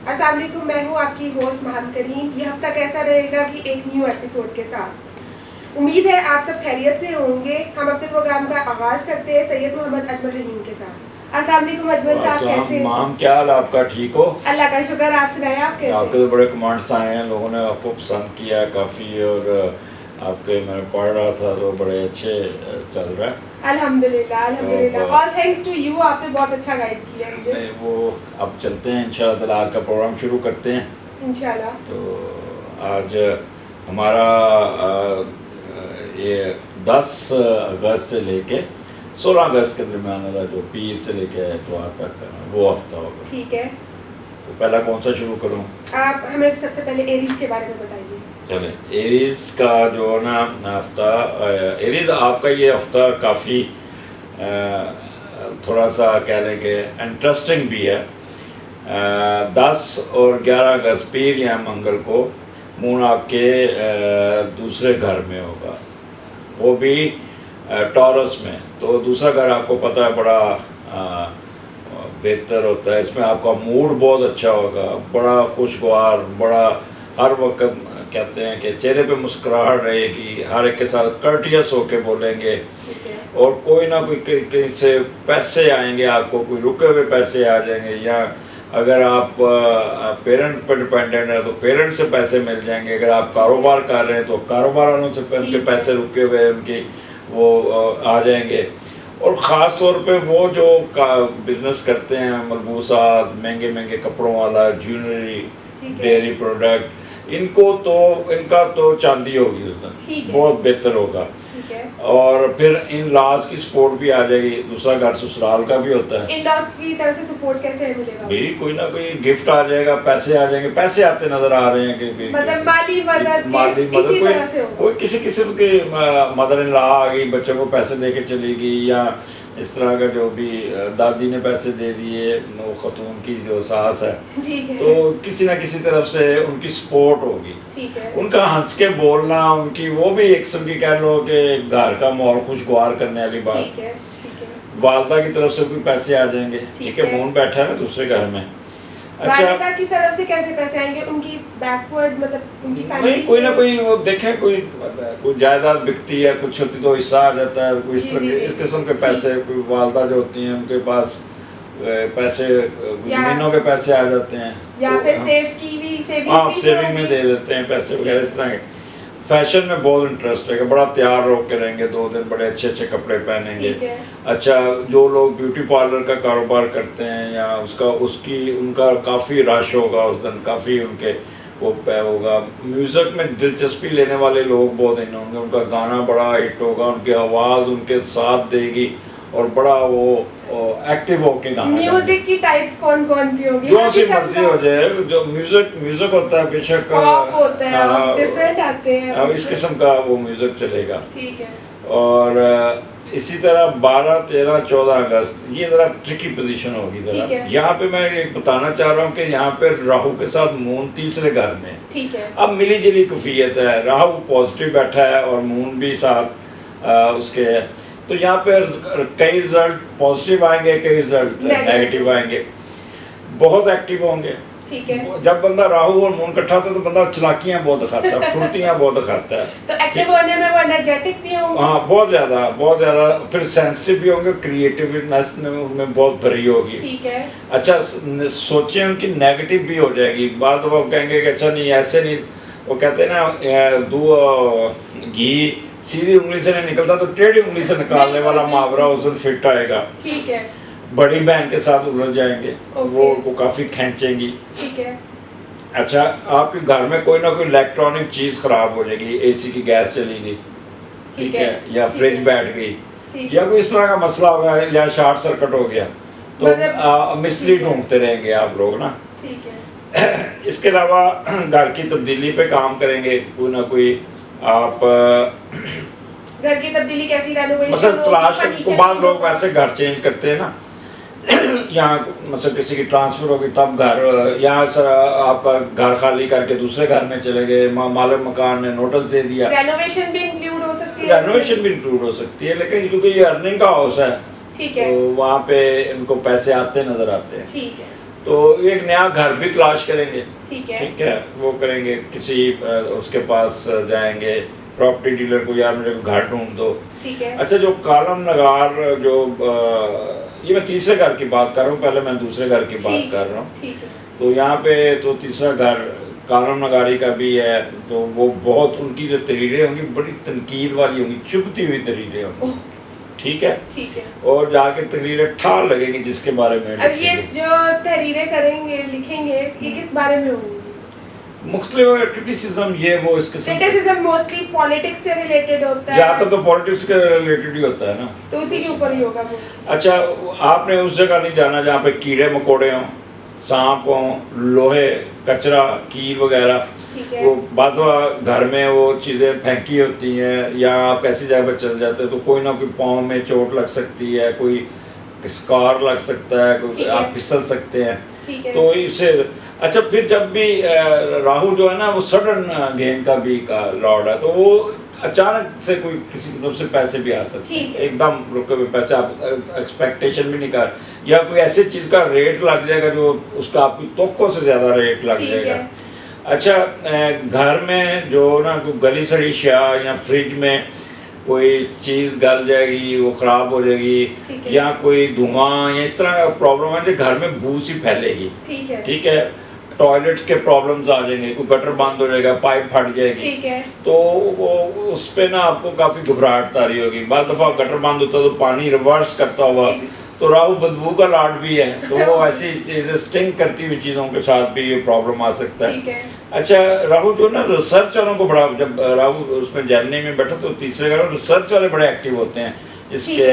अस्सलाम वालेकुम, मैं हूँ आपकी होस्ट महम करीम। ये हफ्ता कैसा रहेगा कि एक न्यू एपिसोड के साथ। उम्मीद है आप सब खैरियत से होंगे। हम अपने प्रोग्राम का आगाज़ करते हैं सैयद मोहम्मद अजमल रहीम के साथ। अस्सलाम वालेकुम अजमल साहब, कैसे हैं? माम, क्या हाल आपका? ठीक हो? अल्लाह का शुक्र, आप सुनाएं, आप कैसे? आपके तो बड़े कमेंट्स आए हैं, लोगों ने आपको पसंद किया काफ़ी, और आपके मैं पढ़ रहा था तो बड़े अच्छे चल रहा है। अल्हम्दुलिल्लाह अल्हम्दुलिल्लाह, ऑल थैंक्स टू यू। आपने बहुत अच्छा गाइड किया मुझे। नहीं, वो अब चलते हैं इंशाअल्लाह, आज का प्रोग्राम शुरू करते हैं इंशाल्लाह। तो आज हमारा ये 10 अगस्त से लेके 16 अगस्त के दरमियान वाला जो पीर से लेके एतवार तक वो हफ्ता होगा। ठीक है, तो पहला कौन सा शुरू करूँ? आप हमें सबसे पहले एरीज के बारे में बताइए। चले, एरीज का जो ना हफ्ता, एरीज आपका ये हफ्ता काफ़ी थोड़ा सा कह लें कि इंटरेस्टिंग भी है। 10 और 11 अगस्त पीर या मंगल को मून आपके दूसरे घर में होगा, वो भी टॉरस में। तो दूसरा घर आपको पता है बड़ा बेहतर होता है, इसमें आपका मूड बहुत अच्छा होगा, बड़ा खुशगवार, बड़ा हर वक्त कहते हैं कि चेहरे पे मुस्कुराहट रहेगी, हर एक के साथ कर्टियस होके बोलेंगे, और कोई ना कोई कहीं से पैसे आएंगे आपको, कोई रुके हुए पैसे आ जाएंगे, या अगर आप पेरेंट पर डिपेंडेंट है तो पेरेंट से पैसे मिल जाएंगे, अगर आप कारोबार कर रहे हैं तो कारोबार वालों से उनके पैसे रुके हुए उनकी वो आ जाएंगे। और ख़ास तौर पे वो जो बिज़नेस करते हैं, मलबूसात, महंगे महंगे कपड़ों वाला, ज्वेलरी, डेयरी प्रोडक्ट, इनका तो चांदी होगी उस दिन, बहुत बेहतर होगा। और फिर इन लॉज की सपोर्ट भी आ जाएगी। दूसरा घर ससुराल का भी होता है, इन लॉज की तरफ से सपोर्ट कैसे मिलेगा? भाई कोई ना कोई गिफ्ट आ जाएगा, पैसे आ जाएंगे, पैसे आते नज़र आ रहे हैं कि मतलब माली मदद कोई किसी किस्म की मदर इन लॉ आ गई, बच्चों को पैसे दे के चली गई, या इस तरह का जो भी दादी ने पैसे दे दिए, वो खतून की जो सास है, तो किसी ना किसी तरफ से उनकी सपोर्ट होगी। उनका हंस के बोलना, उनकी वो भी एक किस्म की कह लो कि घर का माहौल खुशगवार करने वाली बात। वालदा की तरफ से भी पैसे आ जाएंगे, ठीक है, मून बैठा है ना दूसरे घर में। अच्छा, वालिदा की तरफ से कैसे पैसे आएंगे? उनकी बैकवर्ड मतलब उनकी फैमिली नहीं, कोई ना कोई वो देखें, कोई जायदाद बिकती है, कुछ होती तो हिस्सा आ जाता है, कोई इस तरह इस किस्म के पैसे, कोई वालदा जो होती हैं उनके पास पैसे, जमीनों के पैसे आ जाते हैं, या फिर सेविंग में दे देते हैं पैसे वगैरह इस तरह के। फैशन में बहुत इंटरेस्ट है, बड़ा तैयार होकर रहेंगे 2 दिन, बड़े अच्छे अच्छे कपड़े पहनेंगे। अच्छा, जो लोग ब्यूटी पार्लर का कारोबार करते हैं या उनका काफ़ी रश होगा उस दिन, काफ़ी उनके वो होगा। म्यूज़िक में दिलचस्पी लेने वाले लोग बहुत होंगे, उनका गाना बड़ा हिट होगा, उनकी आवाज़ उनके साथ देगी, और बड़ा वो एक्टिव होके गाना। म्यूजिक की टाइप्स कौन कौन सी होगी? जो सी मर्जी हो जाए, जो म्यूजिक होता है बेशक पॉप होता है, डिफरेंट आते हैं, अब इस किस्म का वो म्यूजिक चलेगा। ठीक है। और इसी तरह 12, 13, 14 अगस्त ये ज़रा ट्रिकी पोजीशन होगी ज़रा। यहाँ पे मैं एक बताना चाह रहा हूँ कि यहाँ पे राहु के साथ मून तीसरे घर में, ठीक है। अब मिली जुली कैफियत है, राहु पॉजिटिव बैठा है और मून भी साथ उसके है, तो यहाँ पे कई रिजल्ट पॉजिटिव आएंगे, कई रिजल्ट नेगेटिव आएंगे। बहुत एक्टिव होंगे, ठीक है। जब बंदा राहु और मून इकट्ठा होता है तो बंदा चलाकियाँ बहुत दिखाता है, फुर्तियाँ बहुत दिखाता है, तो एक्टिव होने में वो एनर्जेटिक भी होंगे। हाँ, बहुत ज़्यादा, फिर सेंसिटिव भी होंगे, क्रिएटिवनेस उनमें बहुत भरी होगी, ठीक है। अच्छा, सोचें उनकी नेगेटिव भी हो जाएगी। बाद वो कहेंगे कि अच्छा नहीं, ऐसे नहीं, वो कहते हैं ना घी सीधी उंगली से नहीं निकलता तो टेढ़ी उंगली से निकालने वाला मुहावरा उस दिन फिट आएगा, ठीक है। बड़ी बहन के साथ उलझ जाएंगे, वो काफ़ी खींचेंगी, ठीक है। अच्छा, आपके घर में कोई ना कोई इलेक्ट्रॉनिक चीज़ ख़राब हो जाएगी, एसी की गैस चली गई, ठीक है, या फ्रिज बैठ गई, या कोई इस तरह का मसला हो गया, या शॉर्ट सर्किट हो गया, तो मिस्त्री ढूंढते रहेंगे आप लोग ना, ठीक है। इसके अलावा घर की तब्दीली पे काम करेंगे, कोई ना कोई आप घर की तब्दीली कैसी, रेनोवेशन मतलब तलाश को, बाद लोग वैसे घर चेंज करते हैं ना, यहाँ मतलब किसी की ट्रांसफ़र होगी तब घर, यहाँ सर आपका घर खाली करके दूसरे घर में चले गए, मालिक मकान ने नोटिस दे दिया, रेनोवेशन भी इंक्लूड हो सकती है, रेनोवेशन भी इंक्लूड हो सकती है, लेकिन क्योंकि ये अर्निंग का हाउस है, ठीक है, तो वहाँ पे इनको पैसे आते नज़र आते हैं, ठीक है। तो एक नया घर भी तलाश करेंगे, ठीक है। ठीक है, वो करेंगे किसी उसके पास जाएंगे प्रॉपर्टी डीलर को, यार मुझे घर ढूंढ दो। ठीक है। अच्छा, जो कॉलम नगार जो ये मैं तीसरे घर की बात कर रहा हूँ, पहले मैं दूसरे घर की बात कर रहा हूँ। ठीक है। तो यहाँ पे तो तीसरा घर कॉलम नगारी का भी है, तो वो बहुत उनकी जो तहरीरें होंगी बड़ी तनकीद वाली होंगी, चुभती हुई तहरीरें होंगी, ठीक है। ठीक है। और जाके तकरीरें ठाल लगेंगी जिसके बारे में अब ये जो तहरीरें करेंगे लिखेंगे ये किस बारे में होंगी? मुख्तलिफ क्रिटिसिज्म ये वो इसके क्रिटिसिज्म मोस्टली पॉलिटिक्स से रिलेटेड होता है, ज़्यादातर तो पॉलिटिक्स के रिलेटेड ही होता है ना, तो उसी के ऊपर ही होगा mostly। अच्छा, आपने उस जगह नहीं जाना जहाँ पे कीड़े मकोड़े हों, सांप हों, लोहे कचरा कील वगैरह, ठीक है। वो बात घर में वो चीज़ें फेंकी होती हैं, या आप ऐसी जगह पर चल जाते हैं तो कोई ना कोई पाँव में चोट लग सकती है, कोई स्कार लग सकता है, कोई आप फिसल सकते हैं, ठीक है। तो इससे अच्छा, फिर जब भी राहु जो है ना वो सडन गेन का भी का लॉर्ड है, तो वो अचानक से कोई किसी की तरफ से पैसे भी आ सकते हैं, एकदम रुके हुए पैसे, आप एक्सपेक्टेशन भी नहीं कर, या कोई ऐसी चीज़ का रेट लग जाएगा जो उसका आपकी तोक्कों से ज़्यादा रेट लग जाएगा। अच्छा, घर में जो ना कोई गली सड़ी शया या फ्रिज में कोई चीज़ गल जाएगी, वो ख़राब हो जाएगी, या कोई धुआं या इस तरह का प्रॉब्लम है जो घर में बू सी फैलेगी, ठीक है। टॉयलेट के प्रॉब्लम्स आ जाएंगे, कोई गटर बंद हो जाएगा, पाइप फट जाएगी, ठीक है। तो वो उस पर ना आपको काफ़ी घबराहट तारी होगी। बाद दफ़ा गटर बंद होता है तो पानी रिवर्स करता हुआ, तो राहु बदबू का लॉर्ड भी है, तो वो ऐसी चीज़ें स्टिंग करती हुई चीज़ों के साथ भी ये प्रॉब्लम आ सकता है। अच्छा, राहु जो ना रिसर्च वालों को बड़ा, जब राहु उसमें जर्नी में बैठा तो तीसरे घर रिसर्च वाले बड़े एक्टिव होते हैं इसके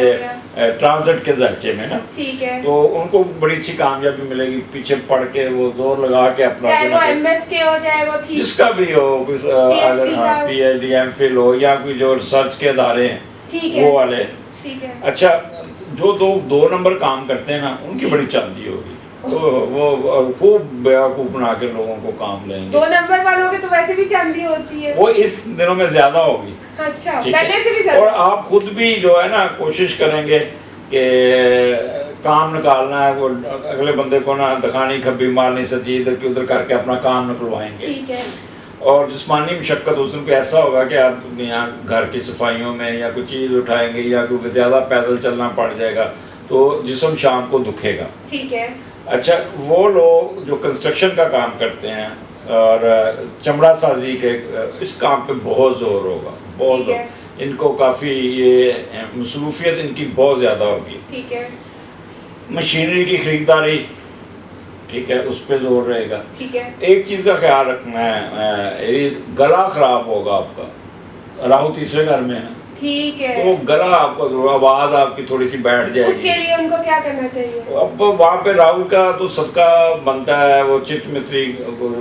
ट्रांजिट के ज़रिए में ना, ठीक है, तो उनको बड़ी अच्छी कामयाबी मिलेगी, पीछे पढ़ के वो जोर लगा के अपना, चाहे वो एमएस के हो चाहे वो जिसका भी हो, पीएचडी एमफिल हो, या कोई जो रिसर्च के अदारे हैं वो वाले, ठीक है। अच्छा, जो दो नंबर काम करते हैं ना उनकी बड़ी चांदी होगी, तो वो खूब बेवकूफ बना के लोगों को काम लेंगे। 2 नंबर वालों की तो वैसे भी चांदी होती है, वो इस दिनों में ज्यादा होगी। अच्छा, पहले से भी ज्यादा। और आप खुद भी जो है ना कोशिश करेंगे कि काम निकालना है, वो अगले बंदे को ना दखानी खब्बी मारनी सजी इधर की उधर करके अपना काम निकलवाएंगे, ठीक है। और जिस्मानी मशक्क़त उस दिन को ऐसा होगा कि आप यहाँ घर की सफाइयों में या कोई चीज़ उठाएंगे या कोई ज़्यादा पैदल चलना पड़ जाएगा तो जिस्म शाम को दुखेगा, ठीक है। अच्छा, वो लोग जो कंस्ट्रक्शन का काम करते हैं और चमड़ा साजी के, इस काम पे बहुत ज़ोर होगा, बहुत इनको काफ़ी ये मसरूफियत इनकी बहुत ज़्यादा होगी, ठीक है। मशीनरी की खरीदारी, ठीक है, उस पर जोर रहेगा, ठीक है। एक चीज़ का ख्याल रखना है, गला ख़राब होगा आपका, राहु तीसरे घर में है ना, ठीक है, तो गला आपका आवाज़ आपकी थोड़ी सी बैठ जाएगी, उसके लिए उनको क्या करना चाहिए? अब वहाँ पे राहु का तो सदका बनता है, वो चिट मित्री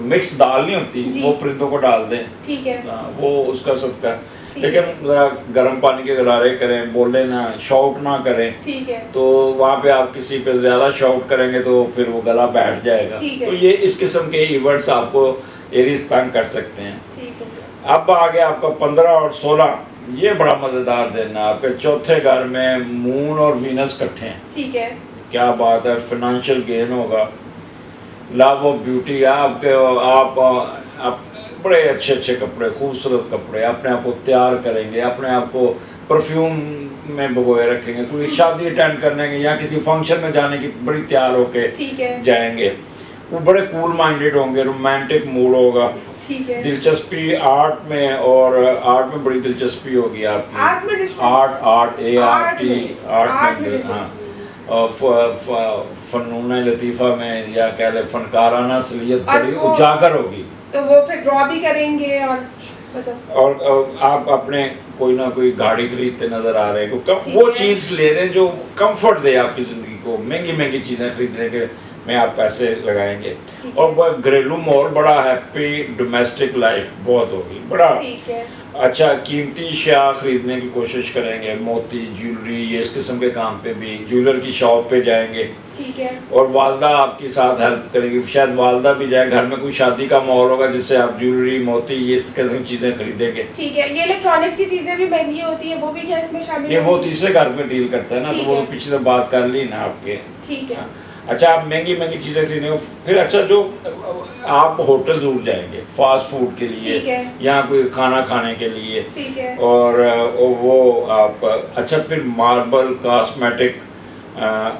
मिक्स दाल नहीं होती, वो परिंदों को डाल दें, ठीक है, वो उसका सदका, लेकिन ज़रा गर्म पानी के गरारे करें, बोले ना, शाउट ना करें, ठीक है, तो वहाँ पे आप किसी पे ज़्यादा शाउट करेंगे तो फिर वो गला बैठ जाएगा, तो ये इस किस्म के इवेंट्स आपको एरीज तंग कर सकते हैं, ठीक है। अब आगे आपका 15 और 16, ये बड़ा मज़ेदार दिन है, आपके चौथे घर में मून और वीनस इकट्ठे हैं, ठीक है, क्या बात है, फाइनेंशियल गेन होगा, लव और ब्यूटी, आपके आप बड़े अच्छे अच्छे कपड़े, खूबसूरत कपड़े, अपने आप को तैयार करेंगे, अपने आप को परफ्यूम में भिगोए रखेंगे, कोई शादी अटेंड करने के या किसी फंक्शन में जाने की बड़ी तैयार होके जाएंगे, वो बड़े कूल माइंडेड होंगे, रोमांटिक मूड होगा, ठीक है। दिलचस्पी आर्ट में, और आर्ट में बड़ी दिलचस्पी होगी आपकी, आर्ट में फनून लतीफ़ा में, या कह ले फनकाराना सलियत बड़ी उजागर होगी, तो वो फिर ड्रॉ भी करेंगे, और आप अपने कोई ना कोई गाड़ी खरीदते नजर आ रहे हैं, वो चीज़ ले रहे हैं जो कंफर्ट दे आपकी ज़िंदगी को, महंगी महंगी चीज़ें खरीदने के में आप पैसे लगाएंगे, और घरेलू माहौल बड़ा हैप्पी, डोमेस्टिक लाइफ बहुत होगी, बड़ा अच्छा, कीमती अशिया खरीदने की कोशिश करेंगे, मोती ज्वेलरी, ये इस किस्म के काम पे भी ज्वेलर की शॉप पे जाएंगे, ठीक है, और वालदा आपके साथ हेल्प करेगी, शायद वालदा भी जाए, घर में कोई शादी का माहौल होगा जिससे आप ज्वेलरी, मोती, ये इस किस्म की चीज़ें खरीदेंगे, ठीक है। ये इलेक्ट्रॉनिक्स की चीज़ें भी महंगी होती है, वो भी क्या इसमें शामिल है? ये वो तीसरे घर में डील करता है ना, तो वो पिछले बात कर ली ना आपके, ठीक है। अच्छा आप महंगी महंगी चीज़ें खरीदेंगे, फिर अच्छा जो आप होटल ज़रूर जाएंगे फास्ट फूड के लिए ठीक है। या कोई खाना खाने के लिए, ठीक है। और वो आप अच्छा फिर मार्बल कॉस्मेटिक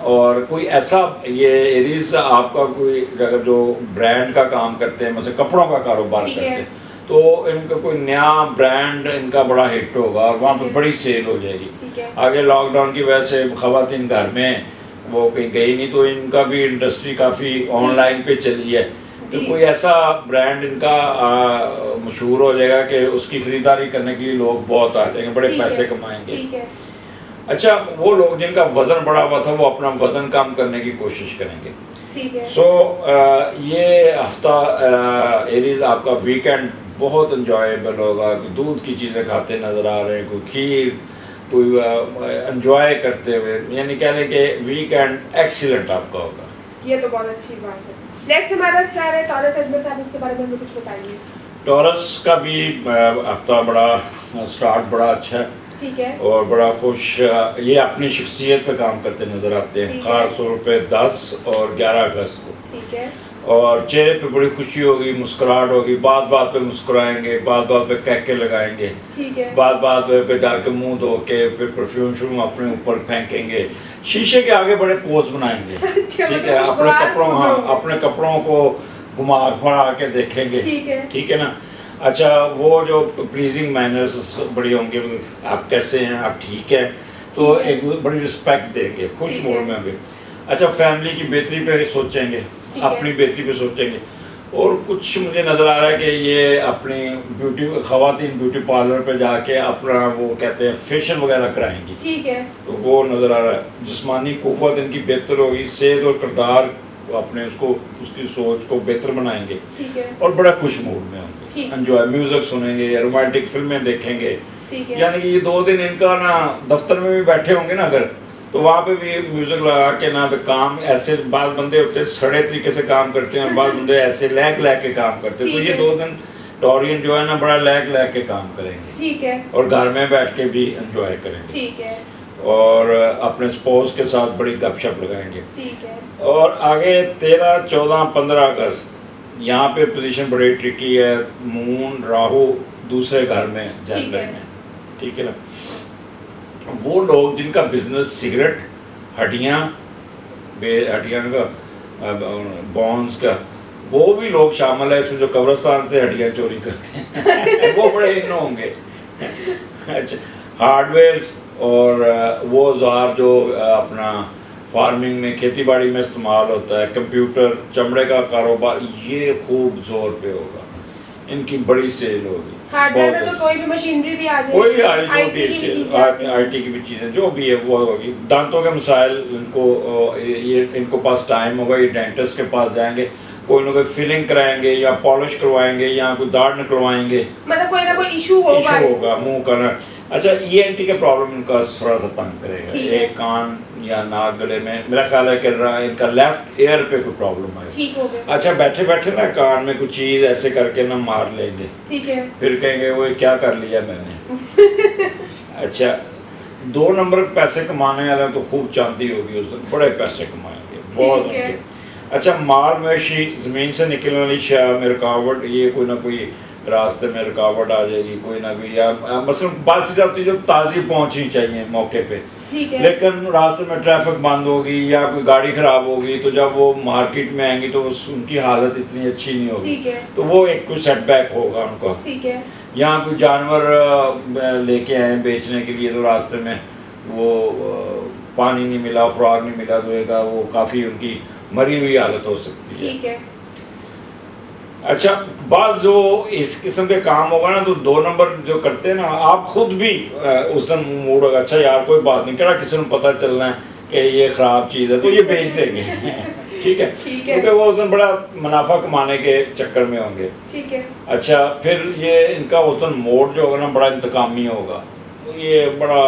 और कोई ऐसा ये एरीज आपका कोई अगर जो ब्रांड का काम करते हैं, मतलब कपड़ों का कारोबार ठीक करते है। हैं, तो इनका कोई नया ब्रांड इनका बड़ा हिट होगा और वहाँ ठीक पे है। बड़ी सेल हो जाएगी। ठीक है। आगे लॉकडाउन की वजह से ख़वातीन घर में वो कहीं गई नहीं, तो इनका भी इंडस्ट्री काफ़ी ऑनलाइन पे चली है, तो जी। कोई ऐसा ब्रांड इनका मशहूर हो जाएगा कि उसकी ख़रीदारी करने के लिए लोग बहुत आ जाएंगे, बड़े ठीक पैसे है। कमाएंगे। ठीक है। अच्छा वो लोग जिनका वज़न बढ़ा हुआ था वो अपना वज़न कम करने की कोशिश करेंगे। ठीक है। सो ये हफ्ता एरीज आपका वीकेंड बहुत इंजॉयबल होगा, दूध की चीज़ें खाते नज़र आ रहे हैं, कोई खीर, कोई इंजॉय करते हुए, यानी कह लें कि वीकेंड एक्सीलेंट आपका होगा। ये तो बहुत अच्छी बात है। नेक्स्ट हमारा स्टार है टॉरस अजमल साहब, इसके बारे में हमें कुछ बताइए। टॉरस का भी हफ्ता बड़ा स्टार्ट बड़ा अच्छा है ठीक है। और बड़ा खुश, ये अपनी शख्सियत पे काम करते नज़र आते हैं, ठीक है। ख़ास तौर पे 10 और 11 अगस्त को, ठीक है। और चेहरे पे बड़ी खुशी होगी, मुस्कुराहट होगी, बात बात पे मुस्कुराएंगे, बात बात पे कहके लगाएंगे, ठीक है। बात बात पे जाके मुंह धो के फिर परफ्यूम शुरू अपने ऊपर फेंकेंगे, शीशे के आगे बड़े पोज बनाएंगे। अच्छा, ठीक मतलब है, अपने खुशगवार कपड़ों, हाँ अपने कपड़ों को घुमा घुमा के देखेंगे। ठीक है। ठीक है ना। अच्छा वो जो प्लीजिंग मैनर्स बड़ी होंगे, आप कैसे हैं, आप ठीक है, तो ठीक है। एक बड़ी रिस्पेक्ट देंगे, खुश ठीक मूड है। में होंगे। अच्छा फैमिली की बेहतरी पे सोचेंगे, ठीक है। अपनी बेहतरी पे सोचेंगे, और कुछ मुझे नज़र आ रहा है कि ये अपनी ख़वातीन ब्यूटी पार्लर पे जाके अपना वो कहते हैं फेशियल वगैरह कराएंगी। ठीक है। तो वो नज़र आ रहा है, जिस्मानी कुव्वत इनकी बेहतर होगी, सेहत और किरदार अपने उसको उसकी सोच को बेहतर बनाएंगे ठीक है। और बड़ा खुश मूड में होंगे, ठीक। एंजॉय म्यूज़िक सुनेंगे, रोमांटिक फिल्में देखेंगे। ठीक है। यानी कि ये 2 दिन इनका ना दफ्तर में भी बैठे होंगे ना अगर, तो वहाँ पे भी म्यूज़िक लगा के ना, तो काम ऐसे बाद बंदे होते हैं सड़े तरीके से काम करते हैं, बाद बंदे ऐसे लैग के काम करते हैं, तो ठीक ये है। 2 दिन टॉरियन जो है ना बड़ा लैग के काम करेंगे ठीक है। और घर में बैठ के भी एंजॉय करेंगे ठीक है। और अपने स्पोज के साथ बड़ी गपशप लगाएंगे। ठीक है। और आगे 13, 14, 15 अगस्त यहाँ पे पोजीशन बड़ी ट्रिकी है, मून राहु दूसरे घर में जनरल है। में, ठीक है ना। वो लोग जिनका बिजनेस सिगरेट, हड्डियाँ का बॉन्स का, वो भी लोग शामिल है इसमें जो कब्रिस्तान से हड्डियाँ चोरी करते हैं वो बड़े इन होंगे। अच्छा हार्डवेयर्स और वो औजार जो अपना फार्मिंग में खेती बाड़ी में इस्तेमाल होता है, कंप्यूटर, चमड़े का कारोबार, ये खूब जोर पे होगा, इनकी बड़ी सेल होगी। हार्डवेयर में तो कोई भी मशीनरी भी आ जाए, कोई आई आईटी की भी चीजें आ जाएं। आईटी की भी चीज़ें जो भी है वो होगी। दांतों के मसाइल इनको ये इनको पास टाइम होगा, ये डेंटिस्ट के पास जाएंगे, कोई ना कोई फिलिंग कराएंगे या पॉलिश करवाएंगे या कोई दाढ़ निकलवाएंगे, मतलब कोई ना कोई इशू होगा मुंह का ना। अच्छा ईएनटी के प्रॉब्लम इनका थोड़ा सा तंग करेगा, ठीक है। एक कान या नाक गले में, मेरा ख्याल है कि इनका लेफ्ट ईयर पे कोई प्रॉब्लम है। ठीक हो गया। अच्छा बैठे बैठे ना कान में कुछ चीज़ ऐसे करके ना मार लेंगे, ठीक है। फिर कहेंगे वो क्या कर लिया मैंने। अच्छा 2 नंबर पैसे कमाने वाले तो खूब चांदी होगी उस दिन, बड़े पैसे कमाएंगे बहुत ठीक है। होंगे। अच्छा माल मवेशी, ज़मीन से निकलने वाली शय में रुकावट, ये कोई ना कोई रास्ते में रुकावट आ जाएगी, कोई ना कोई, या मसलन बात सी जाती जो ताज़ी पहुंचनी चाहिए मौके पे, ठीक है। लेकिन रास्ते में ट्रैफिक बंद होगी या कोई गाड़ी ख़राब होगी, तो जब वो मार्केट में आएंगी तो उनकी हालत इतनी अच्छी नहीं होगी, ठीक है। तो वो एक कोई सेटबैक होगा उनका। ठीक है। यहाँ कोई जानवर लेके आए बेचने के लिए, तो रास्ते में वो पानी नहीं मिला, खुराक नहीं मिला, तो वो काफ़ी उनकी मरी हुई हालत हो सकती है। ठीक है। अच्छा बात जो इस किस्म के काम होगा ना, तो 2 नंबर जो करते हैं ना, आप खुद भी उस दिन मूड होगा, अच्छा यार कोई बात नहीं, क्या किसी को पता चलना है कि ये ख़राब चीज़ है तो ये बेच देंगे। ठीक है, क्योंकि वो उस दिन बड़ा मुनाफा कमाने के चक्कर में होंगे। ठीक है। अच्छा फिर ये इनका उस दिन मोड जो होगा ना बड़ा इंतकामी होगा, ये बड़ा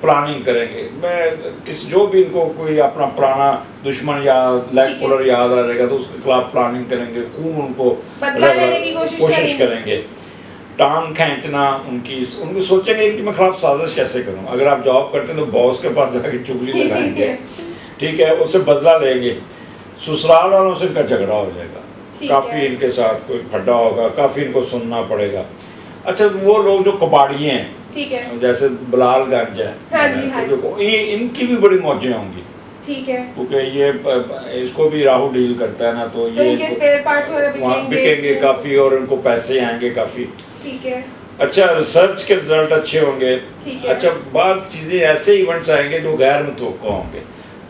प्लानिंग करेंगे। मैं जो भी इनको कोई अपना पुराना दुश्मन या लेग पुलर याद आ जाएगा तो उसके खिलाफ प्लानिंग करेंगे, खूब उनको बदला लेने की कोशिश करेंगे, टांग खींचना उनको सोचेंगे इनकी मैं खिलाफ साजिश कैसे करूं। अगर आप जॉब करते हैं तो बॉस के पास जाकर चुगली लगाएंगे, ठीक है, उससे बदला लेंगे। ससुराल वालों से इनका झगड़ा हो जाएगा, ठीक काफ़ी है। इनके साथ कोई खड्डा होगा, काफ़ी इनको सुनना पड़ेगा। अच्छा, वो लोग जो कबाड़ी हैं, ठीक है। जैसे बिलालगंज है, हाँ जी, हाँ तो देखो ये इनकी भी बड़ी मौजें होंगी, ठीक है। क्योंकि ये इसको भी राहु डील करता है ना, तो तो ये इनके स्पेयर पार्ट्स वगैरह वहाँ बिकेंगे बिकेंगे काफ़ी और इनको पैसे आएंगे काफ़ी। ठीक है। अच्छा, रिसर्च के रिजल्ट अच्छे होंगे। ठीक है। अच्छा, बाद चीज़ें ऐसे इवेंट्स आएंगे जो गैर मुतवक्का होंगे,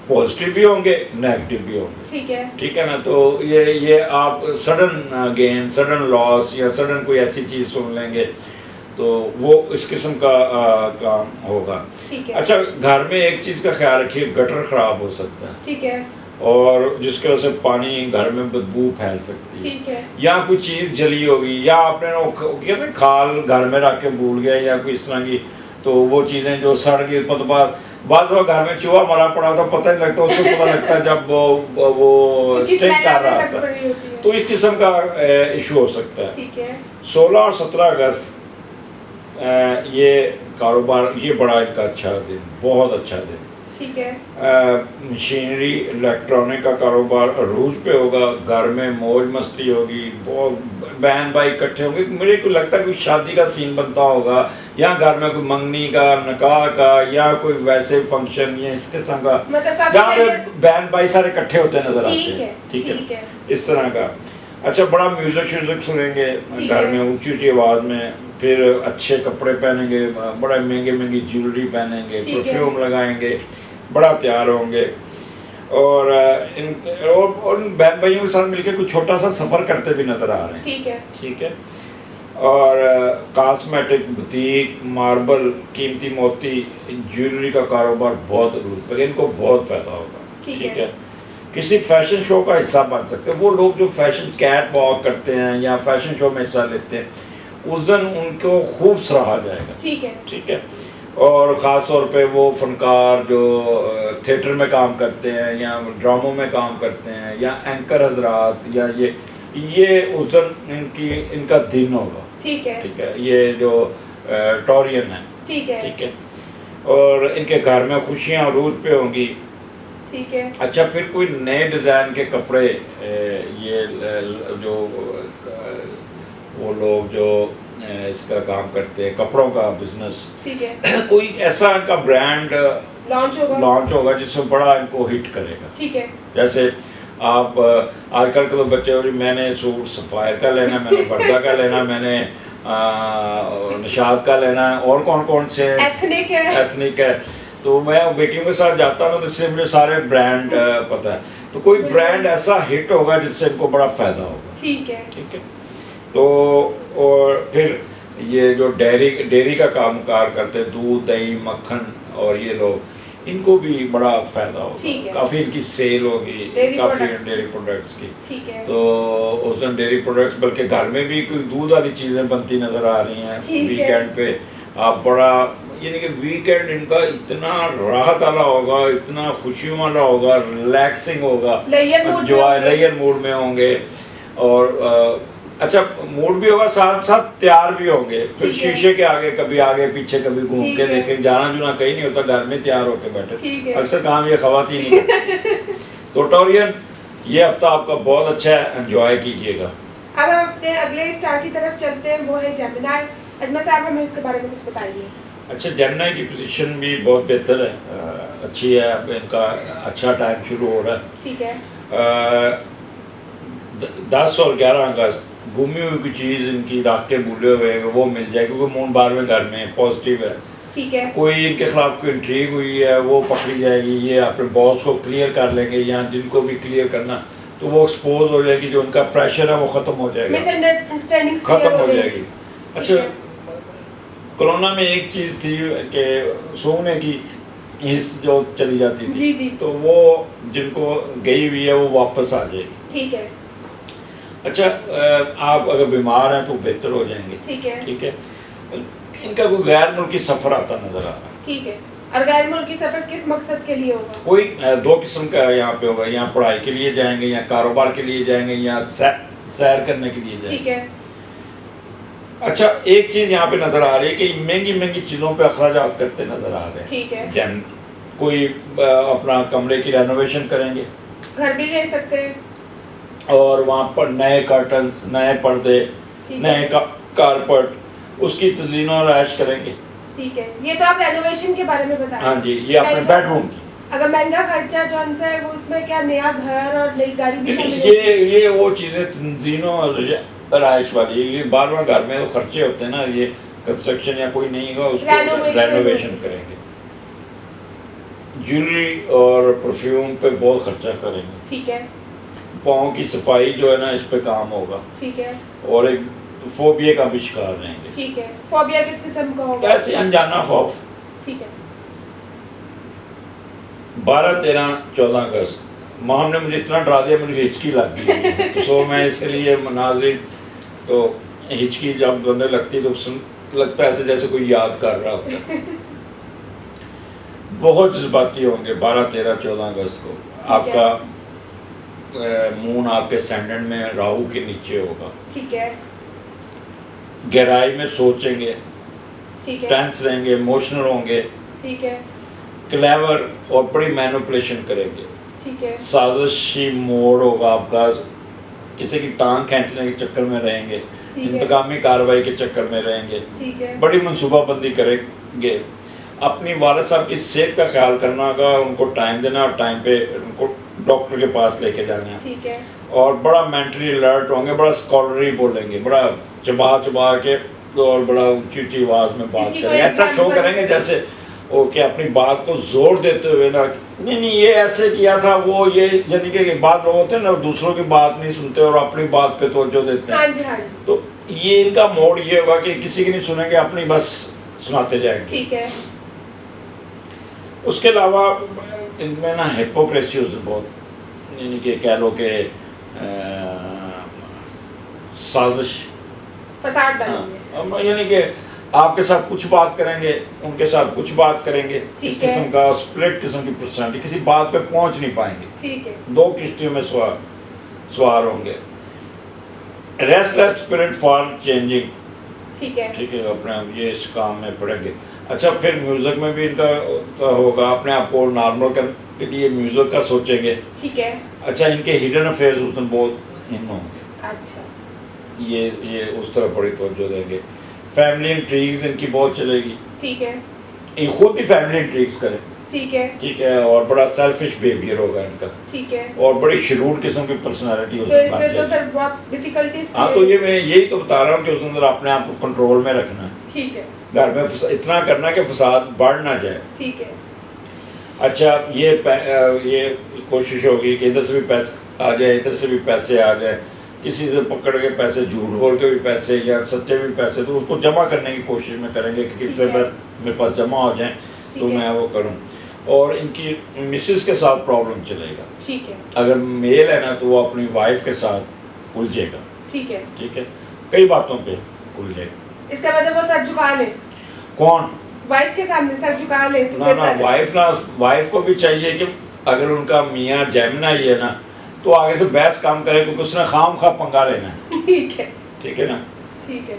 पॉजिटिव भी होंगे, नेगेटिव भी होंगे। ठीक है। ठीक है ना, तो ये आप सडन गेन, सडन लॉस या सडन कोई ऐसी चीज़ सुन लेंगे, तो वो इस किस्म का काम होगा। ठीक है। अच्छा, घर में एक चीज़ का ख्याल रखिए, गटर ख़राब हो सकता है, ठीक है। और जिसकी वजह से पानी घर में बदबू फैल सकती है, ठीक है। या कोई चीज़ जली होगी, या आपने वो कहते हैं खाल घर में रख के भूल गए या कोई इस तरह की, तो वो चीज़ें जो सड़ गई, बाद घर में चूहा मरा पड़ा तो पता नहीं लगता, उससे पता लगता है जब वो उसकी स्टिंक स्मेल कर आने रहा लग था। पड़ी होती है। तो इस किस्म का इशू हो सकता है। ठीक है। 16 और 17 अगस्त ये कारोबार, ये बड़ा इनका अच्छा दिन, बहुत अच्छा दिन। ठीक है। मशीनरी इलेक्ट्रॉनिक का कारोबार अरूज पे होगा, घर में मौज मस्ती होगी, बहुत बहन भाई इकट्ठे होंगे। मेरे को लगता है कोई शादी का सीन बनता होगा, या घर में कोई मंगनी का, निकाह का, या कोई वैसे फंक्शन या इस किस्म का, मतलब जहाँ पे बहन भाई सारे इकट्ठे होते नजर आते ठीक है। हैं। ठीक ठीक है। है, इस तरह का। अच्छा, बड़ा म्यूजिक श्यूजिक सुनेंगे ठीक घर है। में ऊंची ऊंची आवाज़ में, फिर अच्छे कपड़े पहनेंगे, बड़ा महंगे महंगी ज्वेलरी पहनेंगे, ठीक है। परफ्यूम लगाएंगे, बड़ा तैयार होंगे, और इन बहन भाइयों के साथ मिलकर कुछ छोटा सा सफ़र करते भी नज़र आ रहे हैं। ठीक है। ठीक है। और कॉस्मेटिक, बुटीक, मार्बल, कीमती मोती, ज्वेलरी का कारोबार बहुत इनको बहुत फ़ायदा होगा। ठीक ठीक है। है। किसी फैशन शो का हिस्सा बन सकते हैं वो लोग जो फैशन कैट वॉक करते हैं या फैशन शो में हिस्सा लेते हैं, उस दिन उनको खूब सराहा जाएगा। ठीक है। ठीक है। और ख़ास तौर पे वो फनकार जो थिएटर में काम करते हैं या ड्रामों में काम करते हैं या एंकर हजरात, या ये उस दिन इनका दिन होगा। ठीक है। ठीक है। ये जो टॉरियन है। ठीक है। ठीक है। और इनके घर में खुशियाँ अरूज पे होंगी। ठीक है। अच्छा, फिर कोई नए डिज़ाइन के कपड़े, ये जो वो लोग जो इसका काम करते हैं, कपड़ों का बिजनेस, ठीक है। कोई ऐसा इनका ब्रांड लॉन्च होगा जिसमें बड़ा इनको हिट करेगा। ठीक है। जैसे आप आजकल के तो बच्चे हो, मैंने सूट सफ़ायर का लेना, मैंने वर्दा का लेना, मैंने निशाद का लेना है, और कौन कौन से एथनिक है। तो मैं बेटियों के साथ जाता हूँ तो इसलिए मुझे सारे ब्रांड पता है। तो कोई ब्रांड ऐसा हिट होगा जिससे इनको बड़ा फ़ायदा होगा। ठीक है। ठीक है। तो और फिर ये जो डेयरी का कामकाज करते हैं, दूध, दही, मक्खन, और ये लोग, इनको भी बड़ा फ़ायदा होगा। काफ़ी इनकी सेल होगी, काफ़ी डेयरी प्रोडक्ट्स की। ठीक है। तो उस दिन डेयरी प्रोडक्ट्स, बल्कि घर में भी कोई दूध वाली चीज़ें बनती नज़र आ रही हैं। वीकेंड पे आप बड़ा, यानी कि वीकेंड इनका इतना राहत वाला होगा, इतना खुशियों वाला होगा, रिलैक्सिंग होगा, लेयर मूड में होंगे। और अच्छा, मूड भी होगा, साथ साथ तैयार भी होंगे। फिर शीशे के आगे पीछे कभी घूम के देखें, जाना जुना कहीं नहीं होता, घर में तैयार होके बैठे। अक्सर काम ये ख़वातीन ही करती। तो टॉरियन, ये हफ्ता आपका बहुत अच्छा है, एंजॉय कीजिएगा। अब हम अपने अगले स्टार की तरफ चलते हैं, वो है जेमिनी। अजमल साहब, हमें उसके बारे में कुछ बताइए। अच्छा, जेमिनी की पोजीशन भी बहुत बेहतर है, अच्छी है। अब इनका अच्छा टाइम शुरू हो रहा है। ठीक है। 10 और 11 अगस्त घूमी हुई कोई चीज़ इनकी रख के भूले हुए वो मिल जाएगी, क्योंकि मून 12वें घर में पॉजिटिव है। ठीक है। कोई इनके खिलाफ कोई इंट्रीग हुई है वो पकड़ी जाएगी, ये अपने बॉस को क्लियर कर लेंगे, या जिनको भी क्लियर करना तो वो एक्सपोज हो जाएगी, जो उनका प्रेशर है वो ख़त्म हो जाएगा, ख़त्म हो जाएगी। अच्छा, कोरोना में एक चीज़ थी कि सोने की हिस्स जो चली जाती थी, जी। तो वो जिनको गई हुई है वो वापस आ जाएगी। ठीक है। अच्छा, आप अगर बीमार हैं तो बेहतर हो जाएंगे। ठीक है। ठीक है। इनका कोई गैर मुल्की सफ़र आता नज़र आ रहा है। ठीक है। और गैर मुल्की सफ़र किस मकसद के लिए होगा? कोई 2 किस्म का यहाँ पे होगा, यहाँ पढ़ाई के लिए जाएंगे, या कारोबार के लिए जाएंगे, या सैर करने के लिए जाएंगे। ठीक है। अच्छा, एक चीज़ यहाँ पे नज़र आ रही है कि महंगी चीज़ों पे अखराजात करते नज़र आ रहे हैं। ठीक है। कोई अपना कमरे की रेनोवेशन करेंगे, घर भी ले सकते हैं। और वहाँ पर नए कर्टन्स, नए पर्दे, ठीक है। नए कारपेट, उसकी तज़ीन और आयश करेंगे। ठीक है, ये तो आप रेनोवेशन के बारे में बता रहे हैं। हाँ जी, ये अपने महंगा- बेडरूम की। अगर महंगा खर्चा जौन सा है वो उसमें क्या नया घर और नई गाड़ी भी शामिल है? ये वो चीज़ें तंजीनों और आयश वाली, ये बार घर में तो खर्चे होते हैं ना, ये कंस्ट्रक्शन या कोई नहीं होगा उसको रेनोवेशन करेंगे। ज्वेलरी और परफ्यूम पे बहुत खर्चा करेंगे। ठीक है। पाँव की सफाई जो है ना, इस पे काम होगा। ठीक है। और एक फोबिया का भी शिकार रहेंगे। ठीक है, फोबिया किस किस्म का होगा? ऐसे अनजाना खौफ। ठीक है। 12, 13, 14 अगस्त माम ने मुझे इतना डरा दिया, मुझे हिचकी लग गई। तो सो मैं इसके लिए नाज़रीन, तो हिचकी जब बंदे लगती तो लगता है ऐसे जैसे कोई याद कर रहा होता है। बहुत जज्बाती होंगे 12, 13, 14 अगस्त को। आपका मून आपके सेंडेंट में राहु के नीचे होगा। ठीक है। गहराई में सोचेंगे, ठीक है। टेंस रहेंगे, इमोशनल होंगे, ठीक है। क्लेवर और बड़ी मैनिपुलेशन करेंगे। ठीक है। साजिशी मोड होगा आपका, किसी की टांग खींचने के चक्कर में रहेंगे, ठीक है। इंतकामी कार्रवाई के चक्कर में रहेंगे, ठीक है। बड़ी मनसूबाबंदी करेंगे। अपनी वालिद साहब की सेहत का ख्याल करना होगा, उनको टाइम देना और टाइम पे उनको डॉक्टर के पास लेके जाना है। ठीक है। और बड़ा मेंटली अलर्ट होंगे, बड़ा स्कॉलरी बोलेंगे, बड़ा चबा के और बड़ा ऊंची आवाज़ में बात इसकी करेंगे। कोई ऐसा शो example? करेंगे जैसे वो कि अपनी बात को जोर देते हुए ना, नहीं ये ऐसे किया था, वो ये, यानी कि बात लोग होते हैं ना, दूसरों की बात नहीं सुनते और अपनी बात पे तवज्जो देते हैं। हाँ जी, हाँ जी। तो ये इनका मोड ये होगा कि किसी की नहीं सुनेंगे, अपनी बस सुनाते जाएंगे। ठीक है। उसके अलावा इनमें ना हिपोक्रेसी बहुत, यानी कि कह लो कि साजिश, फसाद डालेंगे। हाँ, यानी कि आपके साथ कुछ बात करेंगे, उनके साथ कुछ बात करेंगे, ठीक इस है। किस्म का स्प्लिट किस्म की पर्सनालिटी, किसी बात पे पहुंच नहीं पाएंगे, ठीक है। दो किश्तियों में सवार होंगे। रेस्टलेस स्पिरिट फॉर चेंजिंग, ठीक है। ठीक है, अपने ये इस काम में पड़ेंगे। अच्छा, फिर म्यूज़िक में भी इनका तो होगा, अपने आप को नॉर्मल करने के लिए म्यूज़िक का सोचेंगे। ठीक है। अच्छा, इनके हिडन अफेयर्स उस दिन बहुत इन होंगे, अच्छा। ये उस तरफ बड़ी तवज्जो देंगे। फैमिली इंट्रीग्स इनकी बहुत चलेगी, ठीक है। ये खुद ही फैमिली इंट्रीग्स करें, ठीक है। ठीक है, और बड़ा सेल्फिश बिहेवियर होगा इनका, ठीक है। और बड़ी शरूर किस्म की पर्सनालिटी तो होगी। इससे तो फिर बहुत डिफिकल्टीज। हाँ, तो ये मैं यही तो बता रहा हूँ कि उस अंदर अपने आप को कंट्रोल में रखना है, ठीक है। घर में इतना करना कि फसाद बढ़ ना जाए। ठीक है। अच्छा, ये कोशिश होगी कि इधर से भी पैसे आ जाए, इधर से भी पैसे आ जाए, किसी से पकड़ के पैसे, झूठ बोल के भी पैसे या सच्चे भी पैसे, तो उसको जमा करने की कोशिश में करेंगे कि कितने ठीक है। पैसे मेरे पास जमा हो जाएं ठीक तो है। मैं वो करूं। और इनकी मिसेस के साथ प्रॉब्लम चलेगा। ठीक है। अगर मेल है ना तो वो अपनी वाइफ के साथ उलझेगा, ठीक है। ठीक है, कई बातों पे उलझेगा। इसका मतलब वो सर झुका ले, कौन? वाइफ के सामने सर झुका ले तो ना, वाइफ को भी चाहिए कि अगर उनका मियाँ जेमिनी है ना, तो आगे से बहस काम करे, क्योंकि उसने खाम खा पंगा लेना है। ठीक है। ठीक है ना? ठीक है।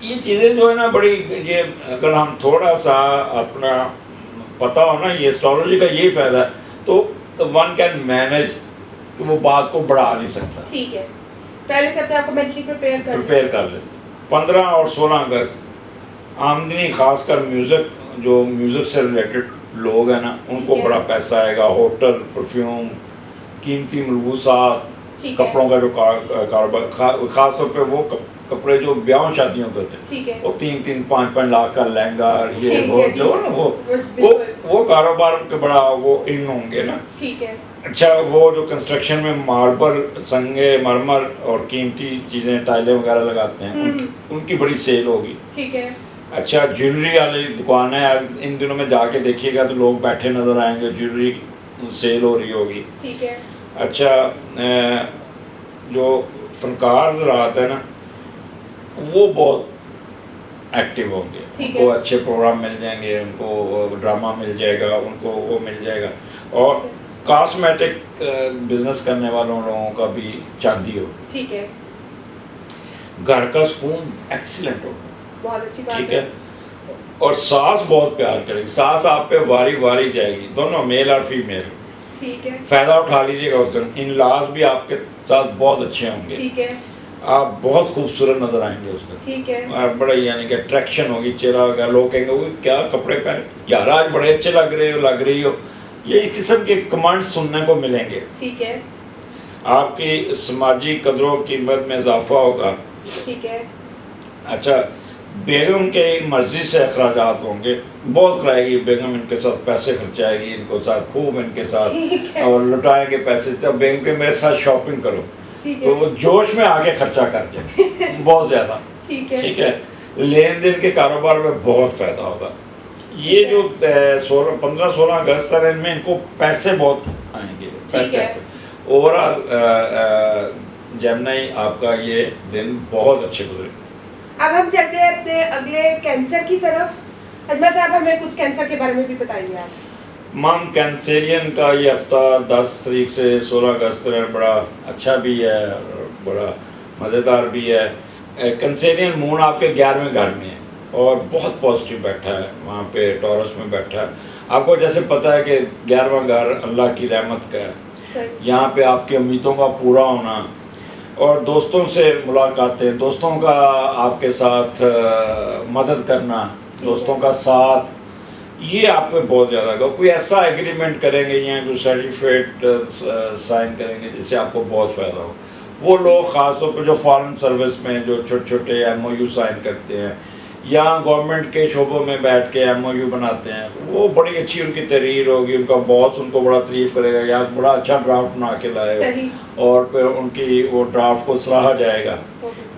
ये चीज़ें जो है ना बड़ी, ये अगर हम थोड़ा सा अपना पता हो ना, ये एस्ट्रोलॉजी का यही फ़ायदा है, तो वन कैन मैनेज कि वो बात को बढ़ा नहीं सकता। ठीक है, पहले से अपने आपको मेंटली प्रिपेयर कर ले। 15 और 16 अगस्त आमदनी, खासकर म्यूज़िक से रिलेटेड लोग हैं ना, उनको ठीक है। बड़ा पैसा आएगा। होटल, परफ्यूम, कीमती मलबूसात, ठीक है। कपड़ों का जो कारोबार, खास तौर पे वो कपड़े जो ब्याह शादियों के होते हैं, ठीक है। वो 3-3, 5-5 लाख का लहंगा, ये ठीक वो है, जो है ना, वो कारोबार के बड़ा वो इन होंगे ना। ठीक है। अच्छा, वो जो कंस्ट्रक्शन में मार्बल, संगे, मरमर और कीमती चीज़ें, टाइलें वगैरह लगाते हैं, उनकी बड़ी सेल होगी। ठीक है। अच्छा, ज्वेलरी वाली दुकान है, इन दिनों में जाके देखिएगा तो लोग बैठे नज़र आएंगे, ज्वेलरी सेल हो रही होगी। ठीक है। अच्छा, जो फनकार ज़राअत है ना, वो बहुत एक्टिव होंगे, ठीक है। उनको अच्छे प्रोग्राम मिल जाएंगे, उनको ड्रामा मिल जाएगा, उनको वो मिल जाएगा। और कॉस्मेटिक बिजनेस करने वालों लोगों का भी चांदी होगी। ठीक है। घर का सुकून एक्सीलेंट होगा, बहुत अच्छी बात ठीक है। और सास बहुत प्यार करेगी, सास आप पे वारी वारी जाएगी, दोनों मेल और फीमेल। ठीक है। फ़ायदा उठा लीजिएगा उस दिन। इन लॉज भी आपके साथ बहुत अच्छे होंगे, ठीक है। आप बहुत खूबसूरत नजर आएंगे उस दिन। ठीक है। बड़ा यानी कि अट्रैक्शन होगी, चेहरा होगा, लोग कहेंगे वो क्या कपड़े पहने यार, आज बड़े अच्छे लग रही हो। ये इस किस्म के कमांड सुनने को मिलेंगे। ठीक है। आपकी समाजी कदरों कीमत में इजाफा होगा। ठीक है। अच्छा, बेगम के मर्जी से अखराजात होंगे, बहुत कराएगी बेगम, इनके साथ पैसे खर्चाएगी, इनको साथ खूब इनके ठीक साथ है। और लुटाएंगे पैसे। जब बेगम के मेरे साथ शॉपिंग करो ठीक तो है। वो जोश में आके खर्चा कर जाए बहुत ज़्यादा। ठीक है। ठीक है, लेन देन के कारोबार में बहुत फ़ायदा होगा। ये जो 15-16 अगस्त है, इनमें इनको पैसे बहुत आएंगे, पैसे। है। ओवरऑल जेमिनी आपका ये दिन बहुत अच्छे गुजरे। अब हम चलते हैं अपने अगले कैंसर की तरफ। अजमल साहब, हमें कुछ कैंसर के बारे में भी बताइए आप। मम कैंसरियन का ये हफ्ता 10 तारीख से 16 अगस्त तक बड़ा अच्छा भी है और बड़ा मज़ेदार भी है। कैंसरियन मून आपके 11वें घर में है और बहुत पॉजिटिव बैठा है, वहाँ पे टॉरस में बैठा है। आपको जैसे पता है कि 11वां घर अल्लाह की रहमत का है, यहाँ पे आपकी उम्मीदों का पूरा होना और दोस्तों से मुलाकातें, दोस्तों का आपके साथ मदद करना, दोस्तों का साथ, ये आप पे बहुत ज़्यादा होगा। कोई ऐसा एग्रीमेंट करेंगे या कोई सर्टिफिकेट साइन करेंगे जिससे आपको बहुत फ़ायदा हो। वो लोग ख़ास तौर पर जो फॉरेन सर्विस में जो छोटे छोटे MOU साइन करते हैं या गवर्नमेंट के शोबों में बैठ के MOU बनाते हैं, वो बड़ी अच्छी उनकी तहरीर होगी, उनका बॉस उनको बड़ा तारीफ़ करेगा, यार बड़ा अच्छा ड्राफ्ट बना के लाए हो, और फिर उनकी वो ड्राफ्ट को सराहा जाएगा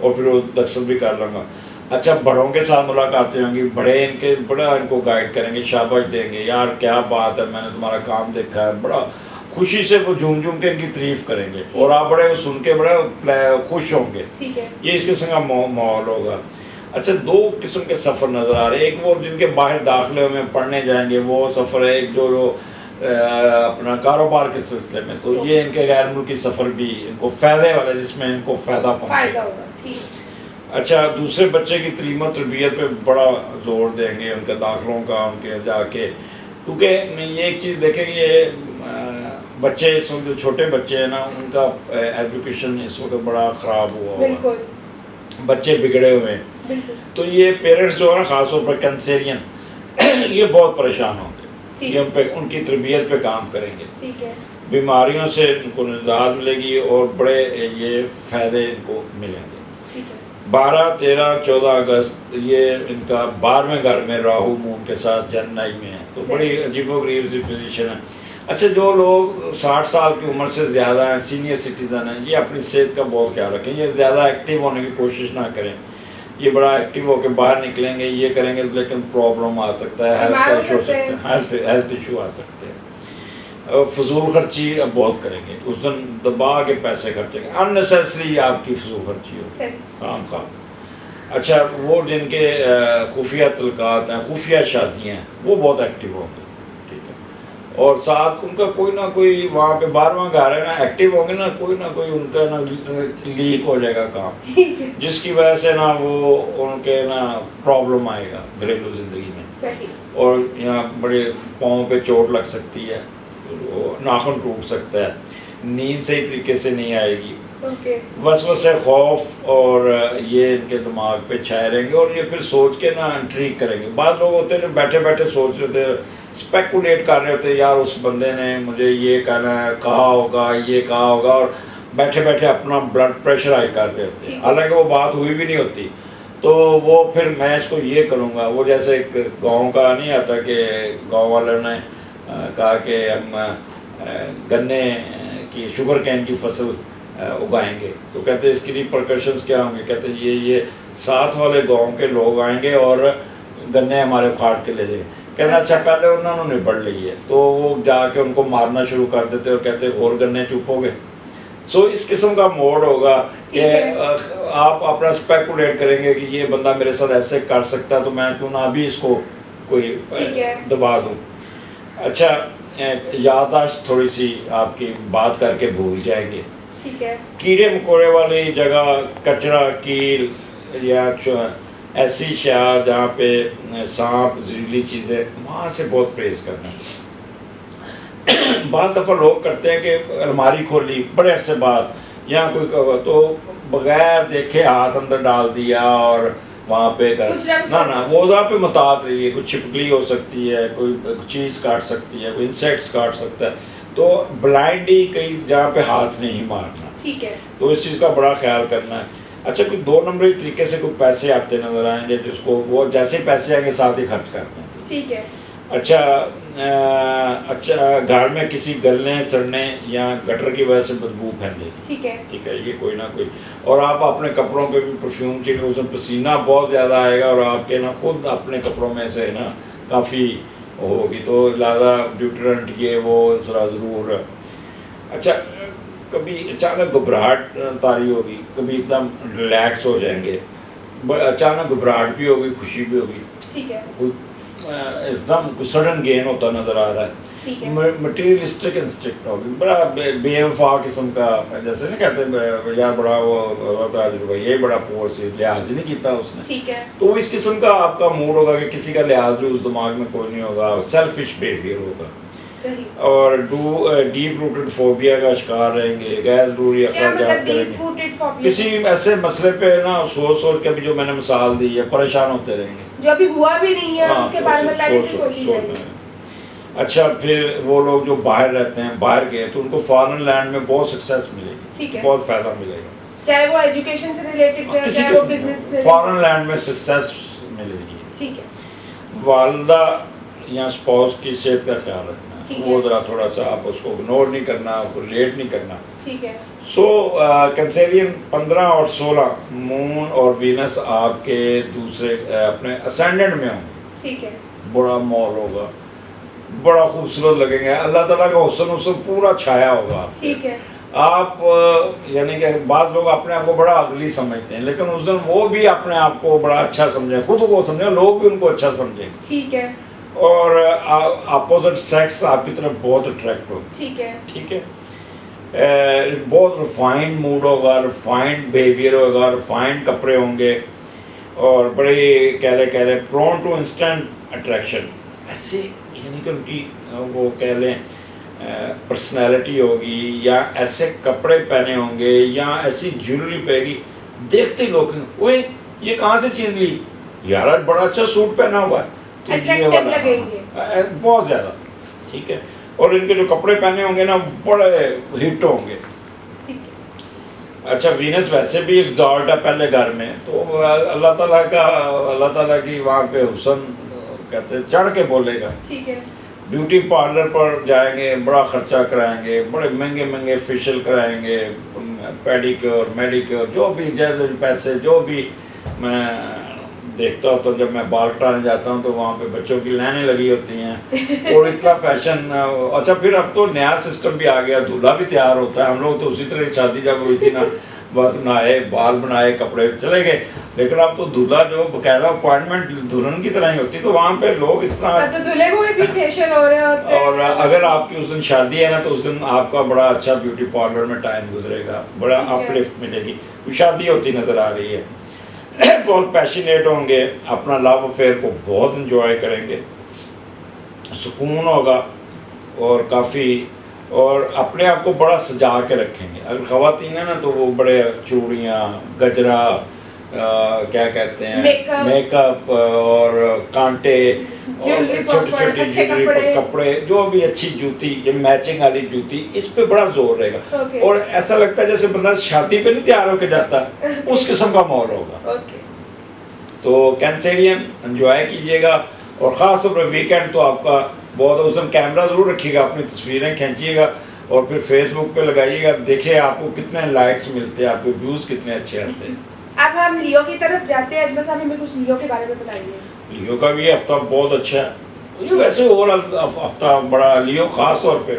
और फिर वो दस्तखत भी कर लूँगा। अच्छा, बड़ों के साथ मुलाकातें होंगी, बड़े इनके बड़ा इनको गाइड करेंगे, शाबाश देंगे, यार क्या बात है, मैंने तुम्हारा काम देखा है, बड़ा खुशी से वो झूम झूम के इनकी तारीफ़ करेंगे और आप बड़े सुन के बड़े खुश होंगे। ठीक है। ये इस किस्म का माहौल होगा। अच्छा, 2 किस्म के सफ़र नज़र आ रहे हैं। एक वो जिनके बाहर दाखिले में पढ़ने जाएंगे वो सफ़र है, एक जो अपना कारोबार के सिलसिले में, तो ये इनके गैर मुल्की सफ़र भी इनको फ़ायदे वाला, जिसमें इनको फ़ायदा फ़ायदा पहुँचेगा। होगा। ठीक। अच्छा, दूसरे बच्चे की तलीम और तरबियत पे बड़ा ज़ोर देंगे, उनके दाखिलों का, उनके जाके, क्योंकि ये एक चीज़ देखेंगे, बच्चे इस वक्त जो छोटे बच्चे हैं ना, उनका एजुकेशन इस वक्त बड़ा ख़राब हुआ हुआ, बिल्कुल बच्चे बिगड़े हुए हैं। बिल्कुल। तो ये पेरेंट्स जो है ख़ास तौर पर कैंसरियन ये बहुत परेशान होंगे, ये उनकी तरबियत पे काम करेंगे। ठीक है। बीमारियों से इनको निजात मिलेगी और बड़े ये फ़ायदे इनको मिलेंगे। 12, 13, 14 अगस्त ये इनका 12वें घर में राहु मून के साथ जेमिनी में है, तो बड़ी अजीबोगरीब सी पोजीशन है। अच्छा, जो लोग 60 साल की उम्र से ज़्यादा हैं, सीनियर सिटीज़न हैं, ये अपनी सेहत का बहुत ख्याल रखें, ये ज़्यादा एक्टिव होने की कोशिश ना करें। ये बड़ा एक्टिव होकर बाहर निकलेंगे, ये करेंगे, लेकिन प्रॉब्लम आ सकता है, हेल्थ का इशू हो सकता है, हेल्थ इशू आ सकते हैं। फजूल खर्ची अब बहुत करेंगे, उस दिन दबा के पैसे खर्चेंगे, अननेसेसरी आपकी फजूल खर्ची हो काम खा। अच्छा, वो जिनके खुफिया तलकात हैं, खुफिया शादियाँ हैं, वो बहुत एक्टिव होंगे। ठीक है, और साथ उनका कोई ना कोई वहाँ पे 12वां घर है ना, एक्टिव होंगे ना कोई उनका ना लीक हो जाएगा काम, जिसकी वजह से ना वो उनके ना प्रॉब्लम आएगा घरेलू ज़िंदगी में, और यहाँ बड़े पाँव पे चोट लग सकती है, नाखून टूट सकता है, नींद सही तरीके से नहीं आएगी, वसवसे खौफ और ये इनके दिमाग पे छाए रहेंगे, और ये फिर सोच के ना इंट्रीग करेंगे। बाद लोग होते हैं बैठे बैठे सोच रहे थे, स्पेकुलेट कर रहे होते, यार उस बंदे ने मुझे ये कहना है, कहा होगा, ये कहा होगा, और बैठे बैठे अपना ब्लड प्रेशर हाई कर रहे होते हैं, हालांकि वो बात हुई भी नहीं होती। तो वो फिर मैं इसको ये करूँगा, वो जैसे एक गाँव का नहीं आता कि गाँव वालों ने कहा कि हम गन्ने की शुगर कैन की फसल उगाएंगे, तो कहते हैं इसकी रिपरकशंस क्या होंगे, कहते हैं ये साथ वाले गांव के लोग आएंगे और गन्ने हमारे उखाड़ के ले जाएंगे। कहते अच्छा, पहले उन्होंने निबड़ ली है, तो वो जाके उनको मारना शुरू कर देते और कहते और गन्ने चुपोगे। सो इस किस्म का मोड होगा कि आप अपना स्पेकुलेट करेंगे कि ये बंदा मेरे साथ ऐसे कर सकता है, तो मैं क्यों ना भी इसको कोई दबा दूँ। अच्छा, याददाश्त थोड़ी सी आपकी बात करके भूल जाएंगे। ठीक है। कीड़े मकोड़े वाली जगह, कचरा, कील या ऐसी शायद जहाँ पे सांप, जहरीली चीज़ें, वहाँ से बहुत परहेज़ करना। बाज़ दफ़ा लोग करते हैं कि अलमारी खोली बड़े अरसे बाद, या कोई तो बगैर देखे हाथ अंदर डाल दिया और वहाँ पे कर ना वो वहाँ पे मुतात रही है, कुछ छिपकली हो सकती है, कोई चीज़ काट सकती है, कोई इंसेक्ट्स काट सकता है, तो ब्लाइंडली कहीं जहाँ पे हाथ नहीं मारना। ठीक है। तो इस चीज़ का बड़ा ख्याल करना है। अच्छा, कोई 2 नंबरी तरीके से कोई पैसे आते नज़र आएंगे जिसको वो जैसे ही पैसे आएंगे साथ ही खर्च करते हैं। ठीक है। अच्छा, घर में किसी गलने सड़ने या गटर की वजह से बदबू फैलेगी। ठीक है। ठीक है, ये कोई ना कोई, और आप अपने कपड़ों पे भी परफ्यूम चाहिए, उसमें पसीना बहुत ज़्यादा आएगा और आपके ना खुद अपने कपड़ों में से ना काफ़ी होगी, तो लिहाजा ड्यूटरेंट ये वो ज़रूर। अच्छा, कभी अचानक घबराहट तारी होगी, कभी एकदम रिलैक्स हो जाएंगे, अचानक घबराहट भी होगी, खुशी भी होगी। ठीक है। कोई एकदम कोई सडन गेन होता नज़र आ रहा है। ठीक है। मटीरियलिस्टिक इंस्टिंक्ट होगी, बड़ा बेवफा किस्म का, जैसे ना कहते हैं यार बड़ा वो होता है भाई, ये बड़ा फोर्स लिहाज ही नहीं किया उसने। ठीक है। तो इस किस्म का आपका मूड होगा कि किसी का लिहाज भी उस दिमाग में कोई नहीं होगा, सेल्फिश बिहेवियर होगा। सही। और डीप रूटेड फोबिया का शिकार रहेंगे, गैर जरूरी अखराजात करेंगे, किसी ऐसे मसले पे ना सोच सोच के भी, जो मैंने मिसाल दी है, परेशान होते रहेंगे जो अभी हुआ भी नहीं है, हाँ, उसके बारे में पहले से सोची जाएगी। अच्छा, फिर वो लोग जो बाहर रहते हैं, बाहर गए, तो उनको फॉरेन लैंड में बहुत सक्सेस मिलेगी। ठीक है। बहुत फायदा मिलेगा, चाहे वो एजुकेशन से रिलेटेड है, चाहे वो बिजनेस से, फॉरेन लैंड में सक्सेस मिलेगी। ठीक है। वालदा या स्पाउस की सेहत का ख्याल रखना, वो ज़रा थोड़ा सा आप उसको इग्नोर नहीं करना, आपको लेट नहीं करना। ठीक है। सो कैंसेरियन 15 और 16 मून और वीनस आपके दूसरे अपने असेंडेंट में होंगे। ठीक है। बड़ा मॉल होगा, बड़ा खूबसूरत लगेंगे, अल्लाह ताला का हुस्न उससे पूरा छाया होगा। ठीक है। आप यानी कि बाद लोग अपने आप को बड़ा अगली समझते हैं, लेकिन उस दिन वो भी अपने आप को बड़ा अच्छा समझें, खुद को समझें, लोग भी उनको अच्छा समझें। ठीक है। और अपोजिट सेक्स आपकी तरफ बहुत अट्रैक्ट होगी। ठीक है। ठीक है। बहुत रिफाइंड मूड होगा, रिफाइंड बिहेवियर होगा, रिफाइंड कपड़े होंगे, और बड़े कह रहे प्रोन टू इंस्टेंट अट्रैक्शन, ऐसे यानी कि उनकी वो कह लें पर्सनैलिटी होगी, या ऐसे कपड़े पहने होंगे, या ऐसी ज्वेलरी पहनेगी, देखते ही लोग ओए ये कहाँ से चीज़ ली यार, आज बड़ा अच्छा सूट पहना हुआ है, तो अट्रैक्टिव लगेंगे बहुत ज़्यादा। ठीक है। और इनके जो कपड़े पहने होंगे ना, बड़े हिट होंगे। ठीक है। अच्छा, वीनस वैसे भी एग्जॉल्ट है पहले घर में, तो अल्लाह ताला की वहाँ पे हुस्न कहते हैं चढ़ के बोलेगा। ठीक है। ब्यूटी पार्लर पर जाएंगे, बड़ा खर्चा कराएंगे, बड़े महंगे महंगे फेशियल कराएंगे, पेडिक्योर मेडिक्योर, जो भी जैसे पैसे, जो भी मैं देखता हूँ, तो जब मैं बाल कटाने जाता हूँ तो वहाँ पे बच्चों की लाइनें लगी होती हैं, और इतना फैशन। अच्छा, फिर अब तो नया सिस्टम भी आ गया, दूल्हा भी तैयार होता है। हम लोग तो उसी तरह शादी जब हुई थी ना, बस नहाए, बाल बनाए, कपड़े चले गए, लेकिन अब तो दूल्हा जो बकायदा अपॉइंटमेंट दुल्हन की तरह ही होती, तो वहाँ पे लोग इस तरह, तो दूल्हे को भी फेशियल हो रहे होते हैं। और अगर आपकी उस दिन शादी है ना, तो उस दिन आपका बड़ा अच्छा ब्यूटी पार्लर में टाइम गुजरेगा, बड़ा अपलिफ्ट मिलेगी, शादी होती नज़र आ रही है। बहुत पैशनेट होंगे, अपना लव अफेयर को बहुत इंजॉय करेंगे, सुकून होगा, और काफ़ी, और अपने आप को बड़ा सजा के रखेंगे। अगर ख़वातीन है ना, तो वो बड़े चूड़ियाँ, गजरा, क्या कहते हैं, मेकअप और कांटे, छोटे छोटे ज्वेलरी, कपड़े, जो भी अच्छी जूती, ये मैचिंग वाली जूती, इस पे बड़ा जोर रहेगा। और ऐसा लगता है जैसे बंदा शादी पे नहीं तैयार होके जाता, उस किस्म का माहौल होगा। तो कैंसेरियन एंजॉय कीजिएगा, और ख़ास तौर पर वीकेंड तो आपका बहुत, उस दिन कैमरा ज़रूर रखिएगा, अपनी तस्वीरें खींचिएगा, और फिर फेसबुक पे लगाइएगा, देखिए आपको कितने लाइक्स मिलते हैं, आपके व्यूज़ कितने अच्छे आते हैं। अब हम लियो की तरफ जाते हैं। अजमल साहब, हमें कुछ लियो के बारे में बताइए। लियो का भी हफ्ता बहुत अच्छा है, ये वैसे ओवरऑल हफ्ता बड़ा, लियो ख़ास तौर पे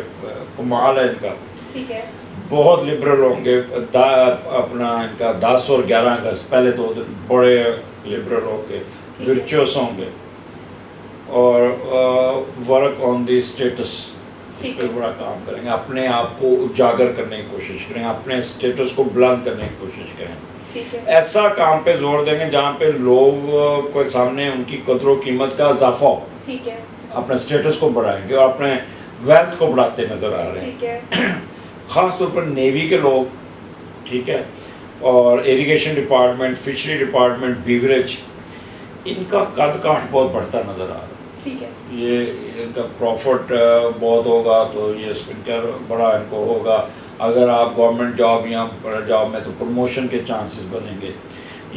कमाल है इनका। ठीक है। बहुत लिबरल होंगे, अपना इनका 10 और 11 अगस्त पहले 2 दिन बड़े लिबरल होंगे, विर्चुअस होंगे, और वर्क ऑन द स्टेटस, इस पर बड़ा काम करेंगे, अपने आप को उजागर करने की कोशिश करें, अपने स्टेटस को बुलंद करने की कोशिश करें। ठीक है। ऐसा काम पे जोर देंगे जहाँ पे लोग को सामने उनकी कदर व कीमत का इजाफा हो। ठीक है। अपने स्टेटस को बढ़ाएंगे, और अपने वेल्थ को बढ़ाते नज़र आ रहे हैं। ठीक है। ख़ास तौर पर नेवी के लोग, ठीक है, और irrigation department, fishery department, beverage, इनका कद काठ बहुत बढ़ता नज़र आ रहा है। ठीक है। ये इनका प्रॉफिट बहुत होगा तो ये इनका बड़ा इनको होगा। अगर आप गवर्नमेंट जॉब या जॉब में तो प्रमोशन के चांसेस बनेंगे,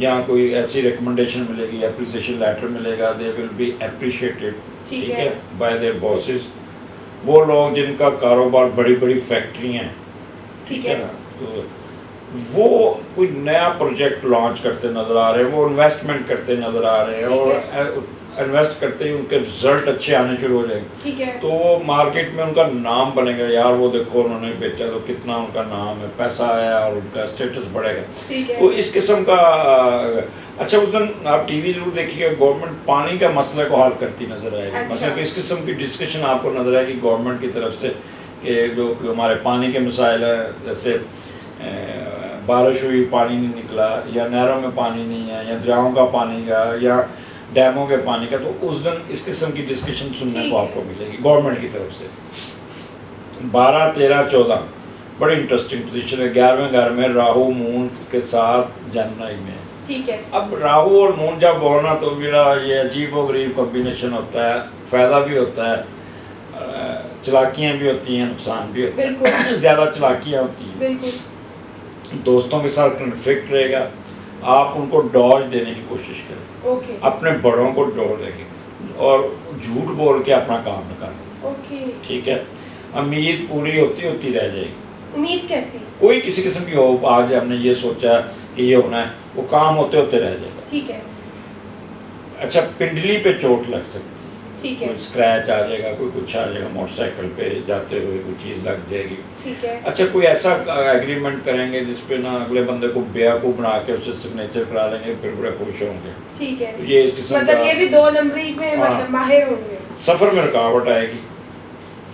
या कोई ऐसी रिकमेंडेशन मिलेगी, एप्रिसिएशन लेटर मिलेगा, दे विल बी अप्रिशिएटेड, ठीक है, बाय देयर बॉसेस। वो लोग जिनका कारोबार बड़ी बड़ी फैक्ट्री हैं, ठीक है ना, तो वो कोई नया प्रोजेक्ट लॉन्च करते नज़र आ रहे हैं, वो इन्वेस्टमेंट करते नज़र आ रहे हैं, और इन्वेस्ट करते ही उनके रिजल्ट अच्छे आने शुरू हो जाएंगे, ठीक है, तो वो मार्केट में उनका नाम बनेगा, यार वो देखो उन्होंने बेचा तो कितना उनका नाम है, पैसा आया और उनका स्टेटस बढ़ेगा। ठीक है। तो इस किस्म का अच्छा, उस दिन आप टीवी जरूर देखिएगा, गवर्नमेंट पानी का मसले को हल करती नजर आएगी। अच्छा। मतलब इस किस्म की डिस्कशन आपको नजर आएगी गवर्नमेंट की तरफ से कि जो हमारे पानी के मसाइल हैं, जैसे बारिश हुई पानी नहीं निकला, या नहरों में पानी नहीं है, या दरियाओं का पानी का, या डैमों के पानी का, तो उस दिन इस किस्म की डिस्कशन सुनने को आपको मिलेगी गवर्नमेंट की तरफ से। 12, 13, 14 बड़ी इंटरेस्टिंग पोजीशन है। 11वें घर में राहु मून के साथ जनवरी में, ठीक है। अब राहु और मून जब होना तो मेरा ये अजीब व गरीब कॉम्बिनेशन होता है, फ़ायदा भी होता है, चलाकियाँ भी होती हैं, नुकसान भी होता है। ज़्यादा चलाकियाँ होती हैं, बिल्कुल। दोस्तों के साथ कन्फ्लिक्ट रहेगा, आप उनको डॉज देने की कोशिश करें, ओके। अपने बड़ों को डॉज देंगे और झूठ बोल के अपना काम निकालें, ओके। ठीक है। उम्मीद पूरी होती होती रह जाएगी। उम्मीद कैसी? कोई किसी किस्म की हो, आज हमने ये सोचा कि ये होना है, वो काम होते होते रह जाएगा, ठीक है। अच्छा, पिंडली पे चोट लग सकती है, ठीक है। कोई स्क्रैच आ जाएगा, कोई कुछ आ जाएगा, मोटरसाइकिल पे जाते हुए कोई चीज़ लग जाएगी, ठीक है। अच्छा, कोई ऐसा एग्रीमेंट करेंगे जिसपे ना अगले बंदे को बेवकूफ़ बना के उससे सिग्नेचर करा लेंगे, फिर बड़े खुश होंगे, ठीक है। तो ये इस किस्म मतलब का, ये भी 2 नंबरी में हाँ, मतलब माहिर होंगे। सफ़र में रुकावट आएगी,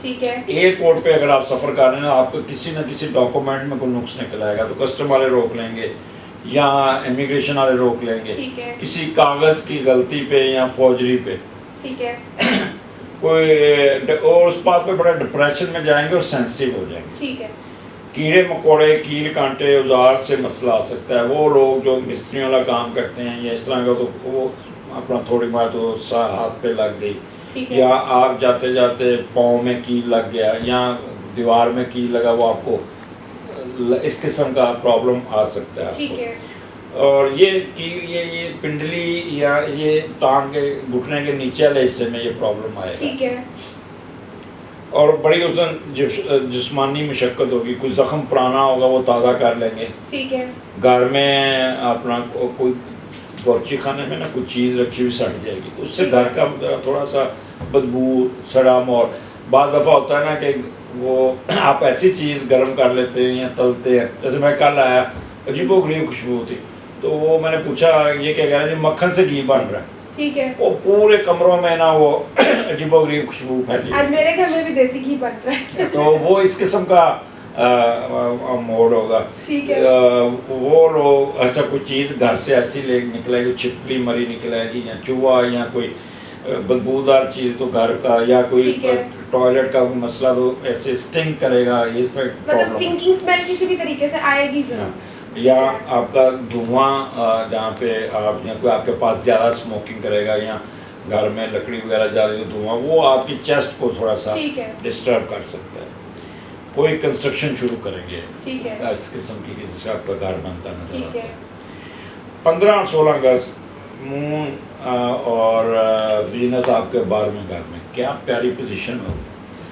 ठीक है। एयरपोर्ट पे अगर आप सफ़र कर रहे हैं, आपको किसी न किसी डॉक्यूमेंट में कोई नुक्स निकल आएगा, तो कस्टम वाले रोक लेंगे या इमिग्रेशन वाले रोक लेंगे, ठीक है। किसी कागज़ की गलती पे या फौजरी पे, ठीक है। कोई और उस बात पे बड़ा डिप्रेशन में जाएंगे और सेंसिटिव हो जाएंगे, ठीक है। कीड़े मकोड़े, कील कांटे, औजार से मसला आ सकता है। वो लोग जो मिस्त्री वाला काम करते हैं या इस तरह का, तो वो अपना थोड़ी बार तो हाथ पे लग गई, ठीक है। या आप जाते जाते पाँव में कील लग गया या दीवार में कील लगा, वो आपको इस किस्म का प्रॉब्लम आ सकता है, ठीक है। और ये कील, ये पिंडली या ये टांग के घुटने के नीचे वाले हिस्से में ये प्रॉब्लम आएगा, ठीक है। और बड़ी उस दिन जिस्मानी मशक्क़त होगी, कोई ज़ख़म पुराना होगा वो ताज़ा कर लेंगे, ठीक है। घर में अपना कोई बावर्ची खाने में ना कोई चीज़ रखी हुई सड़ जाएगी, तो उससे घर का थोड़ा सा बदबू, सड़ा और बाज़ दफ़ा होता है ना कि वो आप ऐसी चीज़ गर्म कर लेते हैं या तलते हैं, जैसे मैं कल आया, अजीबो गरीब खुशबू थी, तो वो मैंने पूछा ये क्या कह रहा है जी, मक्खन से घी बन रहा है, ठीक है, वो पूरे कमरों में ना वो अजीबो गरीब खुशबू फैली। आज मेरे घर में भी देसी घी बन रहा है तो वो इस किस्म का मोड होगा, ठीक है। वो लोग, अच्छा, कोई चीज़ घर से ऐसी ले निकलेगी, छिपकली मरी निकलेगी या चूहा या कोई बदबूदार चीज़, तो घर का या कोई टॉयलेट का कोई मसला, तो ऐसे स्टिंग करेगा, ये सब मतलब स्टिंकिंग स्मेल किसी भी तरीके से आएगी जरूर, या आपका धुआं जहाँ पे आप या कोई आपके पास ज़्यादा स्मोकिंग करेगा या घर में लकड़ी वगैरह जा रही है, धुआं वो आपकी चेस्ट को थोड़ा सा डिस्टर्ब कर सकता है। कोई कंस्ट्रक्शन शुरू करेंगे, ठीक है, इस किस्म की जिससे आपका घर बनता नजर आता है। 15 और 16 अगस्त मून और वीनस आपके 12वें घर में, क्या प्यारी पोजीशन होगी,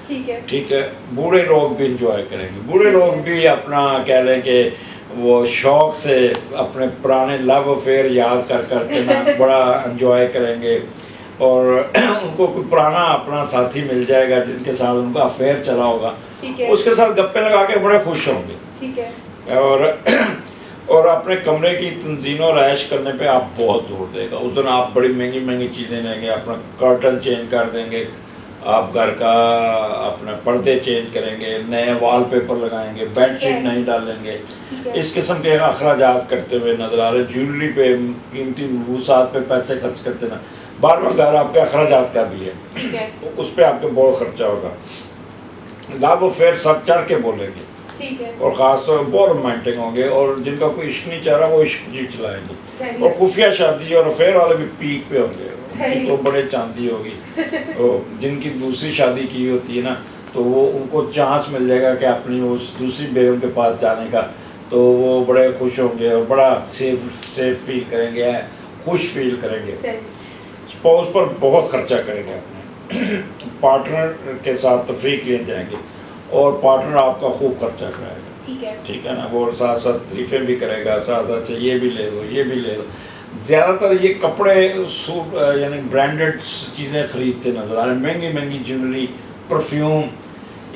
ठीक है, ठीक है। बूढ़े लोग भी इंजॉय करेंगे, बूढ़े लोग भी अपना कह लें कि वो शौक से अपने पुराने लव अफेयर याद कर करके ना बड़ा इंजॉय करेंगे, और उनको कोई पुराना अपना साथी मिल जाएगा जिनके साथ उनका अफेयर चला होगा, उसके साथ गप्पे लगा के बड़े खुश होंगे, ठीक है। और अपने कमरे की तंजीम और रैश करने पे आप बहुत जोर देगा। उस दिन आप बड़ी महंगी महंगी चीज़ें लेंगे, अपना कर्टन चेंज कर देंगे, आप घर का अपने पर्दे चेंज करेंगे, नए वॉलपेपर लगाएंगे, बेडशीट नहीं डालेंगे, इस किस्म के अखराजात करते हुए नज़र आ रहे। ज्वेलरी पे, कीमती मलबूसात पे पैसे खर्च करते ना। 12वां घर आपके अखराजात का भी है, तो उस पर आपके बहुत खर्चा होगा। लव अफेयर सब चढ़ के बोलेंगे, ठीक है। और ख़ास तौर पर बहुत रोमांटिक होंगे, और जिनका कोई इश्क नहीं चाह रहा वो इश्क जी चलाएंगे, सही और है। खुफिया शादी और अफेयर वाले भी पीक पे होंगे, सही। उनकी तो बड़े चांदी होगी। तो जिनकी दूसरी शादी की होती है ना, तो वो उनको चांस मिल जाएगा कि अपनी उस दूसरी बेगम के पास जाने का, तो वो बड़े खुश होंगे और बड़ा सेफ फील करेंगे, खुश फील करेंगे। सही। स्पाउस पर बहुत खर्चा करेंगे अपने पार्टनर के साथ तफरीह के लिए जाएंगे, और पार्टनर आपका खूब खर्चा कराएगा, ठीक है। ठीक है ना, वो साथ साथ तारीफें भी करेगा, साथ साथ अच्छा ये भी ले लो, ये भी ले लो। ज़्यादातर ये कपड़े सूट यानी ब्रांडेड चीज़ें खरीदते नजर आ रहे हैं, महंगी महंगी ज्वेलरी, परफ्यूम,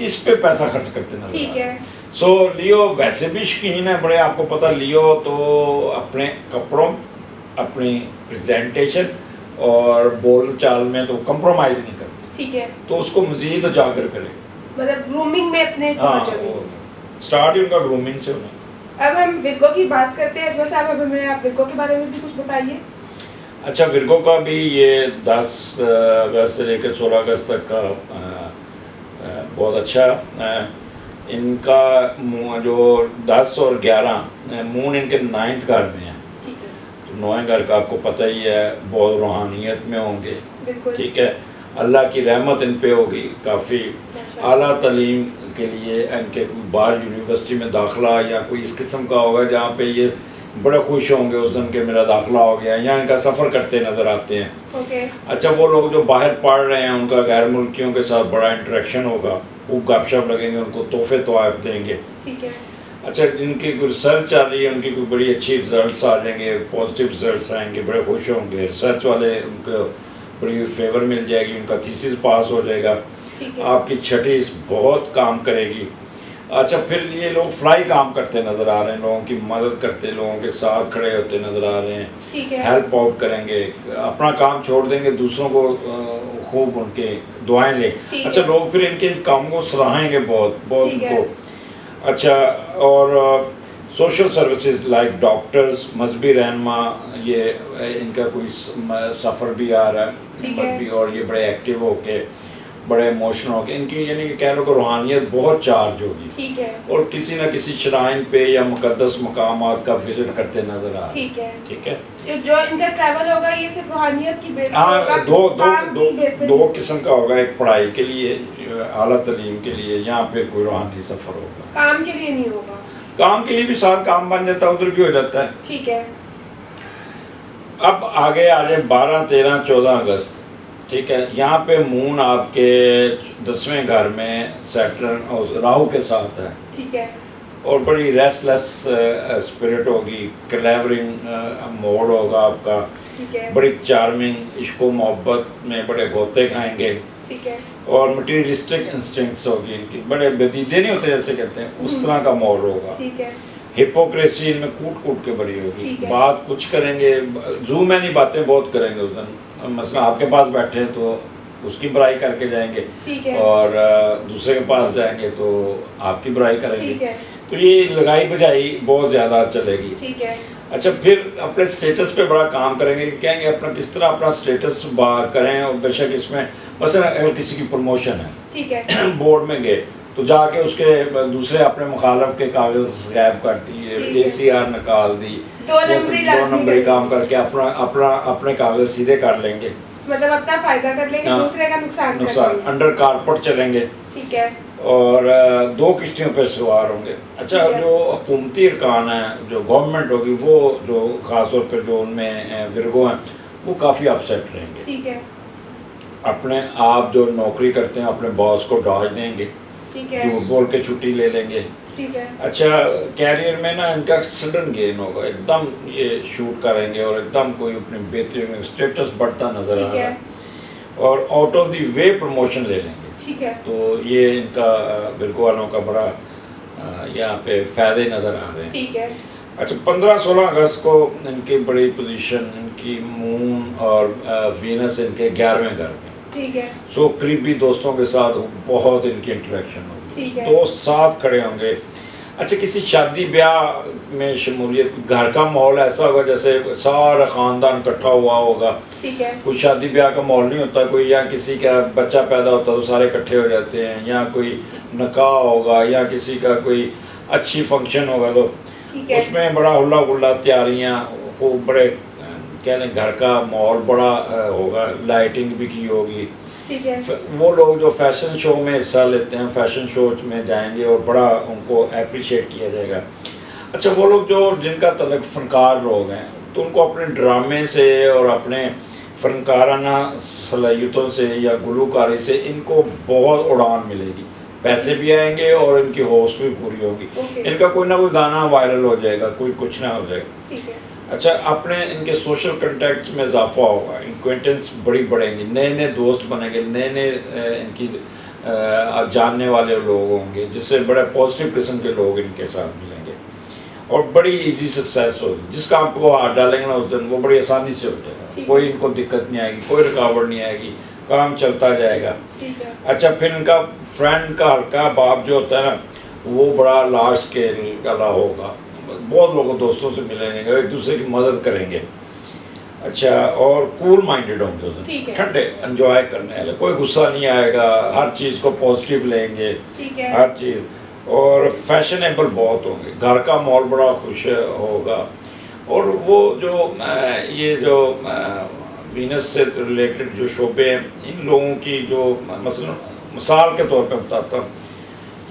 इस पे पैसा खर्च करते नजर आ ठीक रहे हैं। है। सो लियो वैसे भी शौकीन है बड़े, आपको पता, लियो तो अपने कपड़ों, अपनी प्रेजेंटेशन और बोल चाल में तो कंप्रोमाइज़ नहीं करते, ठीक है। तो उसको मज़ीद उजागर करें। मतलब ग्रूमिंग में अपने हाँ, पहुंचोगे। स्टार्ट ही उनका ग्रूमिंग से होना। अब हम विर्गो की बात करते हैं अजमल साहब, अब हमें आप विर्गो के बारे में भी कुछ बताइए। अच्छा, विर्गो का भी ये 10 अगस्त से लेकर 16 अगस्त तक का बहुत अच्छा इनका जो 10 और 11 मून इनके 9th घर में है, ठीक है। तो 9वें घर का आपको पता ही है, बहुत रूहानियत में होंगे, बिल्कुल। ठीक है, अल्लाह की रहमत इन पे होगी काफ़ी, माशाअल्लाह। आला तालीम के लिए इनके बाहर यूनिवर्सिटी में दाखिला या कोई इस किस्म का होगा जहाँ पे ये बड़े खुश होंगे उस दिन के मेरा दाखिला हो गया, या इनका सफ़र करते नज़र आते हैं। ओके। अच्छा, वो लोग जो बाहर पढ़ रहे हैं उनका गैर मुल्कियों के साथ बड़ा इंटरेक्शन होगा, खूब गपशप लगेंगे, उनको तोहफे तोहफ़ देंगे। ठीक है। अच्छा, जिनकी कोई रिसर्च चल रही है उनकी कोई बड़ी अच्छी रिजल्ट्स आ जाएंगे, पॉजिटिव रिजल्ट्स आएंगे, बड़े खुश होंगे। रिसर्च वाले उनको बड़ी फेवर मिल जाएगी, उनका थीसिस पास हो जाएगा, ठीक है। आपकी छठी बहुत काम करेगी। अच्छा, फिर ये लोग फ्लाई काम करते नज़र आ रहे हैं, लोगों की मदद करते, लोगों के साथ खड़े होते नज़र आ रहे हैं, ठीक है। हेल्प आउट करेंगे, अपना काम छोड़ देंगे, दूसरों को खूब उनके दुआएं लें। ठीक अच्छा, है। लोग फिर इनके काम को सराहेंगे बहुत बहुत ठीक है। उनको। अच्छा, और सोशल सर्विसेज लाइक डॉक्टर्स, मजहबी रहनमा, ये इनका कोई सफ़र भी आ रहा है, ठीक है। मजहबी, और ये बड़े एक्टिव होके, बड़े इमोशनल होके, इनकी यानी कि कह लो कि रूहानियत बहुत चार्ज होगी, ठीक है। और किसी न किसी श्राइन पे या मुकद्दस मकामात का विजिट करते नजर आ रहे हैं, ठीक है। ठीक है। ये जो इनका ट्रैवल होगा ये सिर्फ रूहानियत की बेस पे हाँ, होगा, दो दो काम दो की बेस पे दो नहीं? किस्म का होगा, एक पढ़ाई के लिए, आला तालीम के लिए, यहाँ पे कोई रूहानी सफ़र होगा। काम के लिए नहीं होगा। काम के लिए भी साथ काम बन जाता है, उधर भी हो जाता है। ठीक है। अब आगे आ जाए 12, 13, 14 अगस्त, ठीक है। यहाँ पे मून आपके 10वें घर में सैटर्न और राहु के साथ है, ठीक है। और बड़ी रेस्टलेस स्पिरिट होगी, क्लेवरिंग मोड होगा आपका, ठीक है। बड़ी चार्मिंग, इश्को मोहब्बत में बड़े गोते खाएंगे, ठीक है। और मटीरियलिस्टिक इंस्टिंक्ट्स होगी इनकी, बड़े बेदीदे नहीं होते जैसे कहते हैं, उस तरह का मोड होगा। ठीक है। हिपोक्रेसी इनमें कूट कूट के भरी होगी, ठीक है। बात कुछ करेंगे, जू में नहीं, बातें बहुत करेंगे उस दिन। मसला आपके पास बैठे हैं तो उसकी बुराई करके जाएंगे, ठीक है। और दूसरे के पास जाएंगे तो आपकी बुराई करेंगे, ठीक है। तो ये लगाई बजाई बहुत ज़्यादा चलेगी। ठीक है। अच्छा, फिर अपने स्टेटस पे बड़ा काम करेंगे, कहेंगे अपना किस तरह अपना स्टेटस करें, और बेशक इसमें मसलन अगर किसी की प्रमोशन है, ठीक है। बोर्ड में गए तो जाके उसके दूसरे अपने मुखालफ के कागज गायब कर दिए, ठीक है। ACR निकाल दी, दो नंबरी दो लाजमी नंबरी करेंगे। काम करके अपने कागज सीधे कर लेंगे, मतलब अपना फायदा कर लेंगे, हाँ, दूसरे का नुकसान कर नुकसान, लेंगे। अंडर कारपेट चलेंगे, ठीक है। और 2 किश्तियों पे सवार होंगे। अच्छा, ठीक है। जो हुकूमती अरकान है, जो गवर्नमेंट होगी, वो जो ख़ास तौर पर जो उनमें विर्गो हैं, वो काफ़ी अपसेट रहेंगे। ठीक है। अपने आप जो नौकरी करते हैं अपने बॉस को डाज देंगे, ठीक है। झूठ बोल के छुट्टी ले लेंगे। ठीक है। अच्छा, कैरियर में ना इनका सडन गेन होगा, एकदम ये शूट करेंगे और एकदम कोई अपनी बेहतरीन स्टेटस बढ़ता नज़र आ ठीक रहा है। है, और out of the way promotion ले लेंगे। ठीक है। तो ये इनका विर्गो वालों का बड़ा यहाँ पे फ़ायदे नज़र आ रहे हैं। ठीक है। अच्छा, 15-16 अगस्त को इनकी बड़ी पोजीशन, इनकी मून और वीनस इनके 11वें घर में, ठीक है। सो करीबी दोस्तों के साथ बहुत इनकी इंटरेक्शन होगी, ठीक है। दोस्त साथ खड़े होंगे, अच्छा, किसी शादी ब्याह में शमूलियत, घर का माहौल ऐसा होगा जैसे सारा ख़ानदान इकट्ठा हुआ होगा। ठीक है। कोई शादी ब्याह का माहौल नहीं होता, कोई या किसी का बच्चा पैदा होता तो सारे इकट्ठे हो जाते हैं, या कोई निकाह होगा या किसी का कोई अच्छी फंक्शन होगा तो ठीक है। उसमें बड़ा हुल्ला गुल्ला, तैयारियाँ वो बड़े कह लें घर का माहौल बड़ा होगा, लाइटिंग भी की होगी। ठीक है। वो लोग जो फैशन शो में हिस्सा लेते हैं, फैशन शो में जाएंगे और बड़ा उनको अप्रिशिएट किया जाएगा। अच्छा, वो लोग जो जिनका तल्लुक़ फ़नकार लोग हैं तो उनको अपने ड्रामे से और अपने फ़नकाराना सलाहियतों से या गुलूकारी से इनको बहुत उड़ान मिलेगी, पैसे भी आएंगे और इनकी हौस भी पूरी होगी। इनका कोई ना कोई गाना वायरल हो जाएगा, कोई कुछ ना हो जाएगा। ठीक है। अच्छा, अपने इनके सोशल कंटेक्ट्स में इजाफा होगा, एक्वेंटेंस बड़ी बढ़ेंगी, नए नए दोस्त बनेंगे, नए नए इनकी जानने वाले लोग होंगे, जिससे बड़े पॉजिटिव किस्म के लोग इनके साथ मिलेंगे और बड़ी इजी सक्सेस होगी। जिस काम पे वो हाथ डालेंगे ना उस दिन वो बड़ी आसानी से हो जाएगा, कोई इनको दिक्कत नहीं आएगी, कोई रुकावट नहीं आएगी, काम चलता जाएगा। अच्छा, फिर इनका फ्रेंड का हल्का बाप जो होता है ना वो बड़ा लार्ज स्केल वाला होगा, बहुत लोगों दोस्तों से मिलेंगे, एक दूसरे की मदद करेंगे। अच्छा, और कूल माइंडेड होंगे उस दिन, ठंडे एंजॉय करने वाले, कोई गुस्सा नहीं आएगा, हर चीज़ को पॉजिटिव लेंगे, हर चीज़, और फैशनेबल बहुत होंगे, घर का माहौल बड़ा खुश होगा। और वो जो ये जो वीनस से रिलेटेड जो शोबे हैं, इन लोगों की जो मसलन मिसाल के तौर पे बताता हूँ,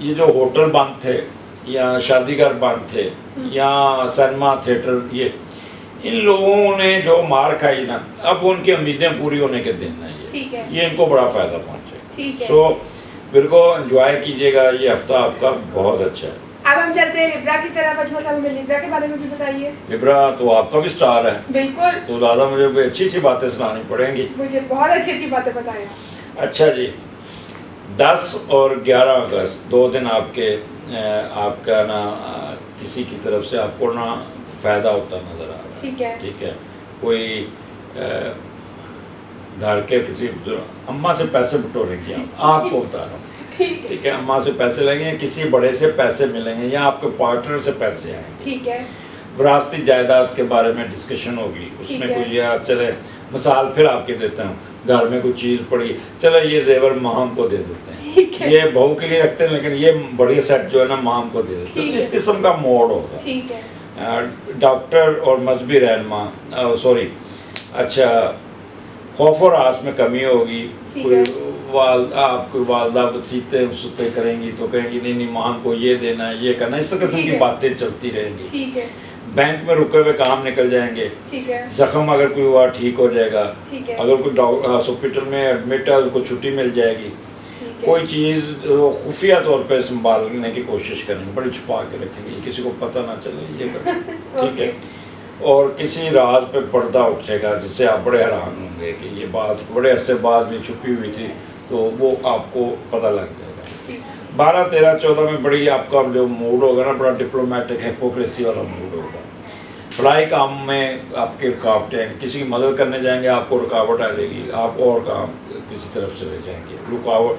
ये जो होटल बंद थे या शादीगर बंद थे या सिनेमा थिएटर, ये इन लोगों ने जो मार खाई ना, अब उनकी उम्मीदें पूरी होने के दिन है, ये इनको बड़ा फ़ायदा पहुँचे। सो बिल्कुल एंजॉय कीजिएगा, ये हफ्ता आपका बहुत अच्छा है। अब हम चलते हैं लिब्रा की तरफ। अजमल साहब, हमें लिब्रा के बारे में भी बताइए। लिब्रा तो आपका भी स्टार है। बिल्कुल। तो ज़्यादा मुझे भी अच्छी अच्छी बातें सुनानी पड़ेंगी। मुझे बहुत अच्छी अच्छी बातें बताएं। अच्छा जी, 10 और 11 अगस्त 2 दिन आपका ना किसी की तरफ से आपको ना फ़ायदा होता नज़र आ रहा है। ठीक है। ठीक है। कोई घर के किसी अम्मा से पैसे बटोरेंगे, आपको बता रहा हूँ। ठीक है, अम्मा से पैसे लेंगे, किसी बड़े से पैसे मिलेंगे या आपके पार्टनर से पैसे आएंगे। ठीक है। विरासती जायदाद के बारे में डिस्कशन होगी, उसमें कोई या चले मिसाल फिर आपके देता हूँ, घर में कोई चीज़ पड़ी, चलो ये जेवर माम को दे देते हैं, ये बहू के लिए रखते हैं लेकिन ये बड़ी सेट जो है ना माम को दे देते हैं, इस किस्म का मोड होगा। ठीक है। डॉक्टर और मजहबी रहनुमा, सॉरी, अच्छा, खौफ और आस में कमी होगी। कोई वालदा वसीते सुते करेंगी तो कहेंगी नहीं नहीं माम को ये देना है, ये करना, इस तरह की बातें चलती रहेंगी। ठीक है। बैंक में रुके हुए काम निकल जाएंगे। ठीक है। जख्म अगर कोई हुआ ठीक हो जाएगा। ठीक है। अगर कोई हॉस्पिटल में एडमिट है उसको छुट्टी मिल जाएगी। कोई चीज़ खुफिया तौर पे संभालने की कोशिश करेंगे, बड़ी छुपा के रखेंगे, किसी को पता ना चले, ये ठीक है। और किसी राज पे पर्दा उठेगा जिससे आप बड़े हैरान होंगे कि ये बात बड़े अरसे बाद भी छुपी हुई थी, तो वो आपको पता लग जाएगा। 12, 13, 14 में बड़ी आपका जो मूड होगा ना, बड़ा डिप्लोमेटिक हिपोक्रेसी वाला मूड होगा। फ्लाई काम में आपकी रुकावटें, किसी की मदद करने जाएंगे आपको रुकावट आ जाएगी, आप और काम किसी तरफ चले जाएंगे, रुकावट,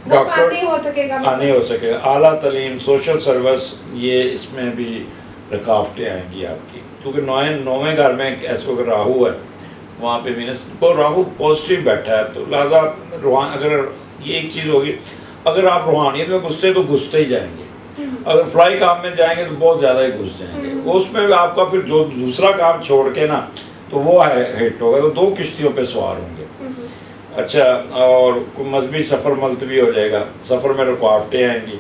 डॉक्टर नहीं हो सकेगा। आला तालीम, सोशल सर्विस, ये इसमें भी रुकावटें आएंगी आपकी, क्योंकि 9वें घर में ऐसे अगर राहु है वहाँ पे मीनस को राहु पॉजिटिव बैठा है, तो लिहाजा अगर ये एक चीज़ होगी, अगर आप रूहानियत में घुसते तो घुसते ही जाएंगे, अगर फ्लाई काम में जाएंगे तो बहुत ज़्यादा ही घुस जाएंगे, उसमें आपका फिर जो दूसरा काम छोड़ के ना तो वो हिट होगा, तो 2 किश्तियों पे सवार होंगे। अच्छा, और मजहबी सफ़र मुलतवी हो जाएगा, सफ़र में रुकावटें आएंगी,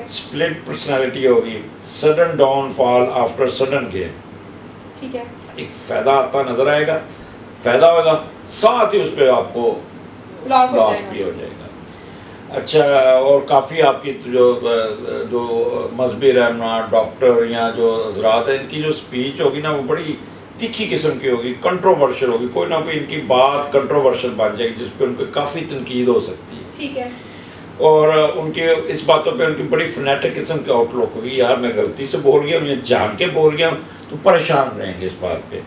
स्प्लिट पर्सनैलिटी होगी, sudden downfall after sudden gain. ठीक है। एक फ़ायदा आता नज़र आएगा, फ़ायदा होगा, साथ ही उस पर आपको लॉस भी हो जाएगा। अच्छा, और काफ़ी आपकी जो मजहबी रहनुमा, डॉक्टर या जो हजरात हैं, इनकी जो स्पीच होगी ना वो बड़ी तीखी किस्म की होगी, कंट्रोवर्शियल होगी, कोई ना कोई इनकी बात कंट्रोवर्शियल बन जाएगी जिस पर उनको काफ़ी तनकीद हो सकती है। ठीक है। और उनके इस बातों पे उनकी बड़ी फनेटिक किस्म की आउटलुक होगी, यार मैं गलती से बोल गया, मैं जान के बोल गया, तो परेशान रहेंगे इस बात पे।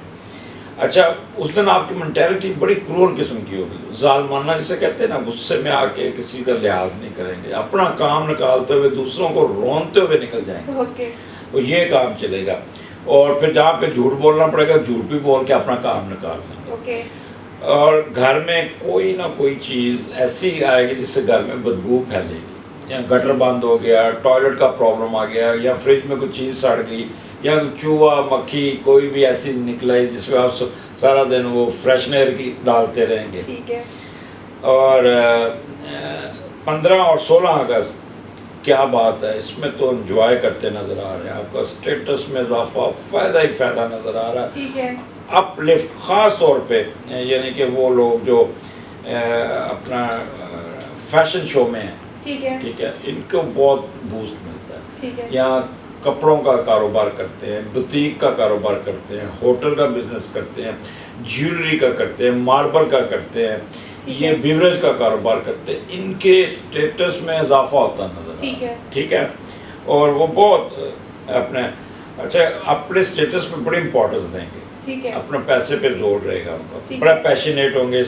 अच्छा, उस दिन आपकी मेंटेलिटी बड़ी क्रूर किस्म की होगी, जालमाना जिसे कहते हैं ना, गुस्से में आके किसी का लिहाज नहीं करेंगे, अपना काम निकालते हुए दूसरों को रोनते हुए निकल जाएंगे। ओके। तो ये काम चलेगा। और फिर जहाँ पे झूठ बोलना पड़ेगा, झूठ भी बोल के अपना काम निकाल लेंगे। ओके। और घर में कोई ना कोई चीज़ ऐसी आएगी जिससे घर में बदबू फैलेगी, या गटर बंद हो गया, टॉयलेट का प्रॉब्लम आ गया, या फ्रिज में कुछ चीज़ सड़ गई, या चूहा मक्खी कोई भी ऐसी निकलाई जिसमें आप सारा दिन वो फ्रेशनर की डालते रहेंगे। ठीक है। और 15 और 16 अगस्त क्या बात है, इसमें तो एंजॉय करते नज़र आ रहे हैं, आपका स्टेटस में इजाफा फ़ायदा ही फ़ायदा नज़र आ रहा है। ठीक है। अपलिफ्ट ख़ास तौर पे, यानी कि वो लोग जो अपना फैशन शो में हैं, ठीक है। ठीक है, इनको बहुत बूस्ट मिलता है। ठीक है। यहाँ कपड़ों का कारोबार करते हैं, बुटीक का कारोबार करते हैं, होटल का बिजनेस करते हैं, ज्वेलरी का करते हैं, मार्बल का करते हैं, ये बिवरेज का कारोबार करते हैं, इनके स्टेटस में इजाफा होता नजर ठीक है। ठीक है। और वो बहुत अपने अच्छा अपने स्टेटस पे बड़ी इंपॉर्टेंस देंगे, ठीक है। अपने पैसे पे जोर रहेगा उनका, ठीक बड़ा है। पैशनेट होंगे,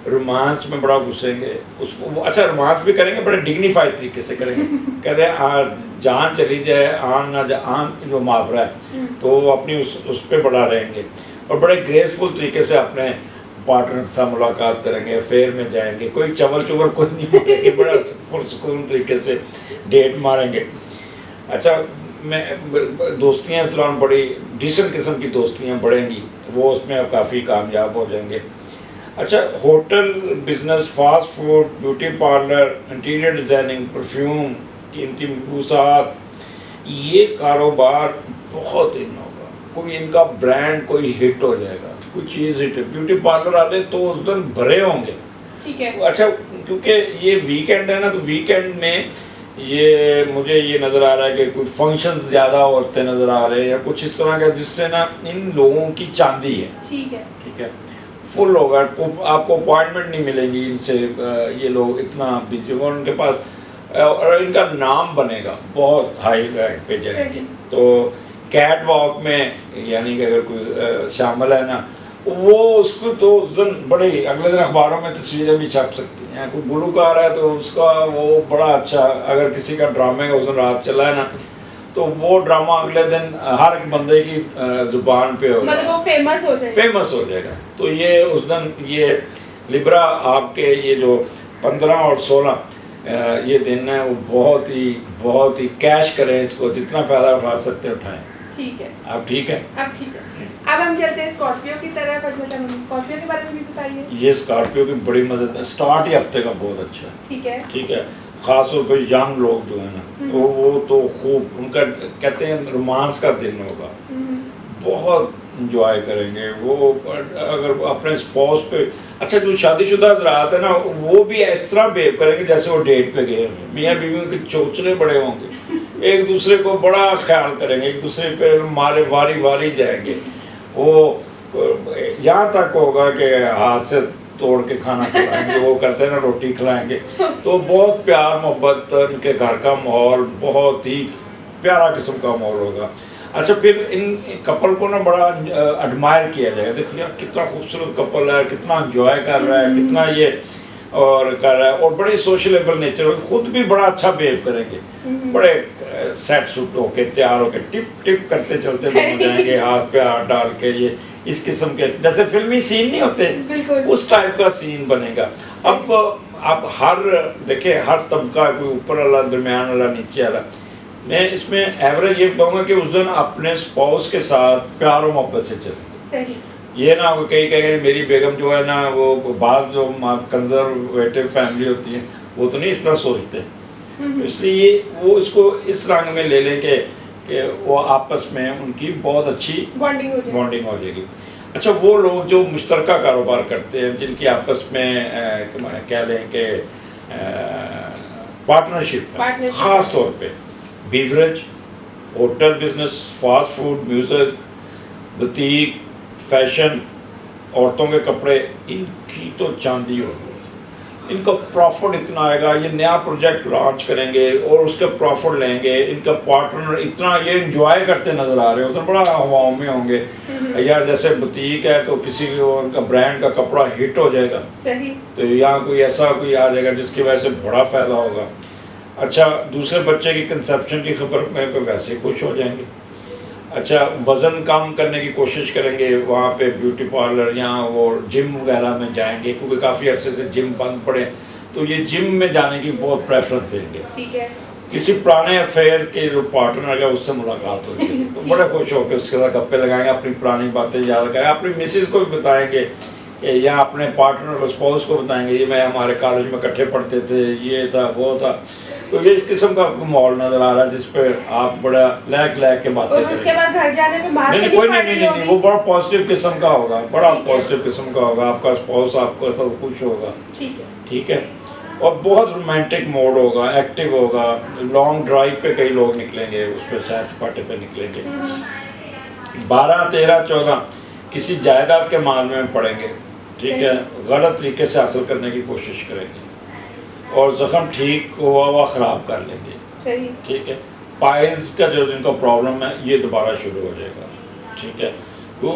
रोमांस में बड़ा घुसेंगे उसको। अच्छा, रोमांस भी करेंगे, बड़े डिग्निफाइड तरीके से करेंगे। कहते हैं जान चली जाए आन ना जाए, आन जो मुहावरा है, तो वो अपनी उस पर बड़ा रहेंगे और बड़े ग्रेसफुल तरीके से अपने पार्टनर के साथ मुलाकात करेंगे, अफेयर में जाएंगे, कोई चवल चुवल कोई नहीं मारेंगे, बड़ा पुरसकून तरीके से डेट मारेंगे। अच्छा, मैं दोस्तियाँ इस दौरान बड़ी डिसेंट किस्म की दोस्तियाँ बढ़ेंगी, वो उसमें अब काफ़ी कामयाब हो जाएंगे। अच्छा, hotel business, fast food, beauty parlour, interior designing, perfume, कीमती मखसूसात, ये कारोबार बहुत इन होगा। कोई इनका ब्रांड कोई हिट हो जाएगा, कोई चीज़ हिट है। ब्यूटी पार्लर वाले तो उस दिन भरे होंगे। ठीक है। अच्छा, क्योंकि ये वीकेंड है ना, तो वीकेंड में ये मुझे ये नज़र आ रहा है कि कोई फंक्शन ज़्यादा होते नज़र आ रहे हैं या कुछ इस तरह का, जिससे ना इन लोगों की चांदी है। ठीक है। ठीक है, फुल होगा, आपको अपॉइंटमेंट नहीं मिलेंगी इनसे, ये लोग इतना बिजी होंगे उनके पास, और इनका नाम बनेगा, बहुत हाई रैंक पे जाएंगे। तो कैट वॉक में यानी कि अगर कोई शामिल है ना, वो उसको तो उस दिन बड़े अगले दिन अखबारों में तस्वीरें भी छप सकती हैं। कोई गुलूकार है तो उसका वो बड़ा अच्छा, अगर किसी का ड्रामे का उस दिन रात चला है ना, तो वो ड्रामा अगले दिन हर एक बंदे की जुबान पे होगा, मतलब वो फेमस हो जाएगा। फेमस हो जाएगा। तो ये उस दिन ये लिब्रा आपके ये जो 15 और 16 ये दिन है, वो बहुत ही कैश करें इसको, जितना फ़ायदा उठा सकते हैं उठाएं। ठीक है। अब ठीक है, अब ठीक है। अब हम चलते हैं स्कॉर्पियो की तरफ। मतलब स्कॉर्पियो के बारे में भी बताइए। ये स्कॉर्पियो की बड़ी मदद, स्टार्ट ही हफ्ते का बहुत अच्छा है। ठीक है। ठीक है, ख़ास तौर पर यंग लोग जो है ना, वो तो खूब, उनका कहते हैं रोमांस का दिन होगा, बहुत इंजॉय करेंगे वो। अगर अपने स्पॉस पे, अच्छा जो शादीशुदा हज़रात है ना, वो भी इस तरह बिहेव करेंगे जैसे वो डेट पे गए हैं। मियाँ बीवी के चोचले बड़े होंगे, एक दूसरे को बड़ा ख्याल करेंगे, एक दूसरे पे मारे वारी जाएंगे। वो यहाँ तक होगा कि हाथ से तोड़ के खाना खिलाएंगे, वो करते हैं ना, रोटी खिलाएंगे। तो बहुत प्यार मोहब्बत, उनके घर का माहौल बहुत ही प्यारा किस्म का माहौल होगा। अच्छा, फिर इन कपल को ना बड़ा एडमायर किया जाएगा, देखो यार कितना खूबसूरत कपल है, कितना एंजॉय कर रहा है, कितना ये और कर रहा है, और बड़े सोशलेबल नेचर, खुद भी बड़ा अच्छा बिहेव करेंगे, बड़े सेट सूट होके तैयार होके टिप टिप करते चलते दोनों जाएंगे, हाथ पे हाथ डाल के, ये इस किस्म के जैसे फिल्मी सीन नहीं होते, उस टाइप का सीन बनेगा। अब हर देखिए, हर तबका, कोई ऊपर वाला, दरमियान वाला, नीचे वाला। मैं इसमें एवरेज ये बताऊँगा कि उस दिन अपने स्पाउस के साथ प्यार और मोहब्बत से चलें। ये ना हो कहीं कहीं मेरी बेगम जो है ना, वो बाज़ जो कंजर्वेटिव फैमिली होती है, वो तो नहीं इस तरह सोचते। तो इसलिए वो इसको इस रंग में ले लें कि वो आपस में उनकी बहुत अच्छी बॉन्डिंग हो जाएगी। अच्छा, वो लोग जो मुश्तरका कारोबार करते हैं, जिनकी आपस में कह लें कि पार्टनरशिप है, ख़ास तौर पे beverage, hotel business, fast food, music, boutique, fashion, औरतों के कपड़े, इनकी तो चांदी होगी। इनका प्रॉफिट इतना आएगा, ये नया प्रोजेक्ट लॉन्च करेंगे और उसके प्रॉफिट लेंगे, इनका पार्टनर इतना ये इंजॉय करते नज़र आ रहे होते हैं, बड़ा हवाओं में होंगे यार। जैसे बुटीक है तो किसी को उनका ब्रांड का कपड़ा हिट हो जाएगा, सही, तो यहाँ कोई ऐसा कोई आ जाएगा जिसकी वजह से बड़ा फ़ायदा होगा। अच्छा, दूसरे बच्चे की कंसेप्शन की खबर में तो वैसे खुश हो जाएंगे। अच्छा, वज़न कम करने की कोशिश करेंगे, वहाँ पे ब्यूटी पार्लर या वो जिम वगैरह में जाएंगे, क्योंकि काफ़ी अरसे से जिम बंद पड़े, तो ये जिम में जाने की बहुत प्रेफरेंस देंगे। ठीक है। किसी पुराने अफेयर के जो पार्टनर है उससे मुलाकात होगी तो बड़े खुश होकर उसके साथ गप्पे लगाएंगे, अपनी पुरानी बातें याद करें, अपनी मिसेज को भी बताएंगे या अपने पार्टनर को, स्पाउस को बताएंगे, ये मैं हमारे कॉलेज में इकट्ठे पढ़ते थे, ये था वो था। तो ये इस किस्म का आपको माहौल नजर आ रहा है जिस पे आप बड़ा लैक के बातें और उसके बाद घर जाने पे मार नहीं, कोई नहीं, वो बड़ा पॉजिटिव किस्म का होगा, बड़ा पॉजिटिव किस्म का होगा, आपका स्पाउस आपको तो खुश होगा। ठीक है। और बहुत रोमांटिक मोड होगा, एक्टिव होगा, लॉन्ग ड्राइव पे कई लोग निकलेंगे, उस पर सैर सपाटे पे निकलेंगे। 12, 13, 14 किसी जायदाद के मामले में पड़ेंगे, ठीक है, गलत तरीके से हासिल करने की कोशिश करेंगे और जख्म ठीक हुआ हुआ ख़राब कर लेंगे। सही। ठीक है। पाइल्स का जो जिनका प्रॉब्लम है ये दोबारा शुरू हो जाएगा। ठीक है। तो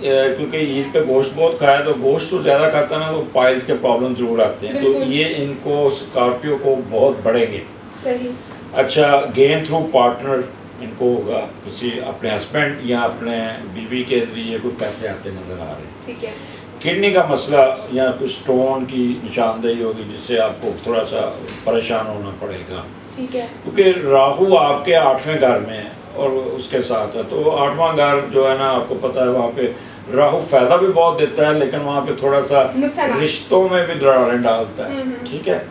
क्योंकि ईद पे गोश्त बहुत खाया, तो गोश्त तो ज़्यादा खाता ना, तो पाइल्स के प्रॉब्लम ज़रूर आते हैं, तो ये इनको स्कॉर्पियो को बहुत बढ़ेंगे। सही। अच्छा, गेन थ्रू पार्टनर इनको होगा, किसी अपने हस्बैंड या अपने बीवी के जरिए कोई पैसे आते नज़र आ रहे हैं। ठीक है। किडनी का मसला या कुछ स्टोन की निशानदेही होगी जिससे आपको थोड़ा सा परेशान होना पड़ेगा। ठीक है। क्योंकि राहु आपके 8वें घर में है और उसके साथ है, तो 8वां घर जो है ना, आपको पता है वहाँ पे राहु फ़ायदा भी बहुत देता है, लेकिन वहाँ पे थोड़ा सा रिश्तों में भी दरारें डालता है। ठीक है।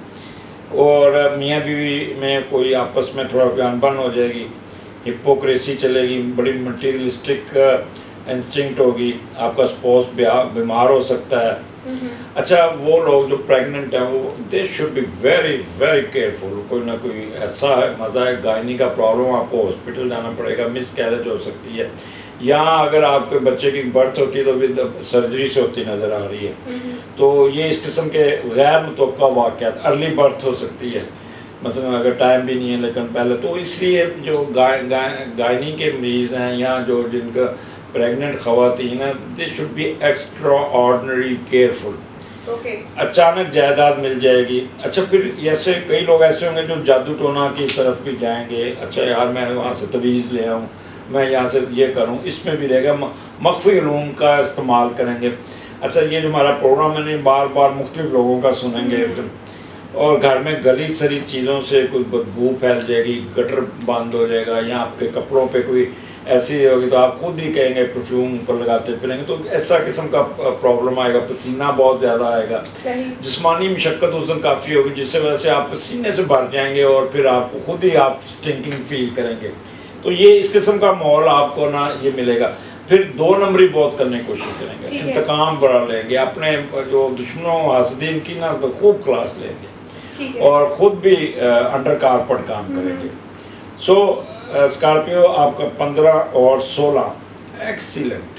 और मियाँ बीवी में कोई आपस में थोड़ा अनबन हो जाएगी, हिपोक्रेसी चलेगी, बड़ी मटीरियलिस्टिक इंस्टिंक्ट होगी, आपका स्पाउस बीमार हो सकता है। अच्छा, वो लोग जो प्रेग्नेंट हैं वो they should be very very careful. कोई ना कोई ऐसा मज़ा है, गायनी का प्रॉब्लम, आपको हॉस्पिटल जाना पड़ेगा, मिस कैरेज हो सकती है, या अगर आपके बच्चे की बर्थ होती है तो विद सर्जरी से होती नज़र आ रही है, तो ये इस किस्म के गैर मुतवक्का वाक़यात, अर्ली बर्थ हो सकती है, मतलब अगर टाइम भी नहीं है लेकिन पहले, तो इसलिए जो गायनी के मरीज़ हैं या जो जिनका प्रेग्नेंट ख़वातीन हैं, they should be extra ordinary careful. अचानक जायदाद मिल जाएगी। अच्छा, फिर ऐसे कई लोग ऐसे होंगे जो जादू टोना की तरफ भी जाएंगे, अच्छा यार मैं वहाँ से तवीज़ ले आऊँ, मैं यहाँ से ये करूँ, इसमें भी रहेगा, मख्फी उलूम का इस्तेमाल करेंगे। अच्छा, ये जो हमारा प्रोग्राम है नहीं, बार बार मुख्तलिफ लोगों का सुनेंगे, और घर में गली सरी चीज़ों से कोई बदबू फैल जाएगी, गटर बंद हो जाएगा, या आपके कपड़ों पे कोई ऐसी होगी तो आप खुद ही कहेंगे परफ्यूम ऊपर लगाते फिरेंगे, तो ऐसा किस्म का प्रॉब्लम आएगा, पसीना बहुत ज़्यादा आएगा, जिस्मानी मशक्क़त उस दिन काफ़ी होगी, जिससे वजह से आप पसीने से भर जाएंगे और फिर आप खुद ही आप स्टिंकिंग फील करेंगे। तो ये इस किस्म का माहौल आपको ना ये मिलेगा। फिर 2 नंबरी बहुत करने की कोशिश करेंगे, इंतकाम बड़ा लेंगे, अपने जो दुश्मनों हासदीन की ना तो खूब क्लास लेंगे और ख़ुद भी अंडर कारपेट काम करेंगे। सो स्कॉर्पियो आपका 15 और 16 एक्सीलेंट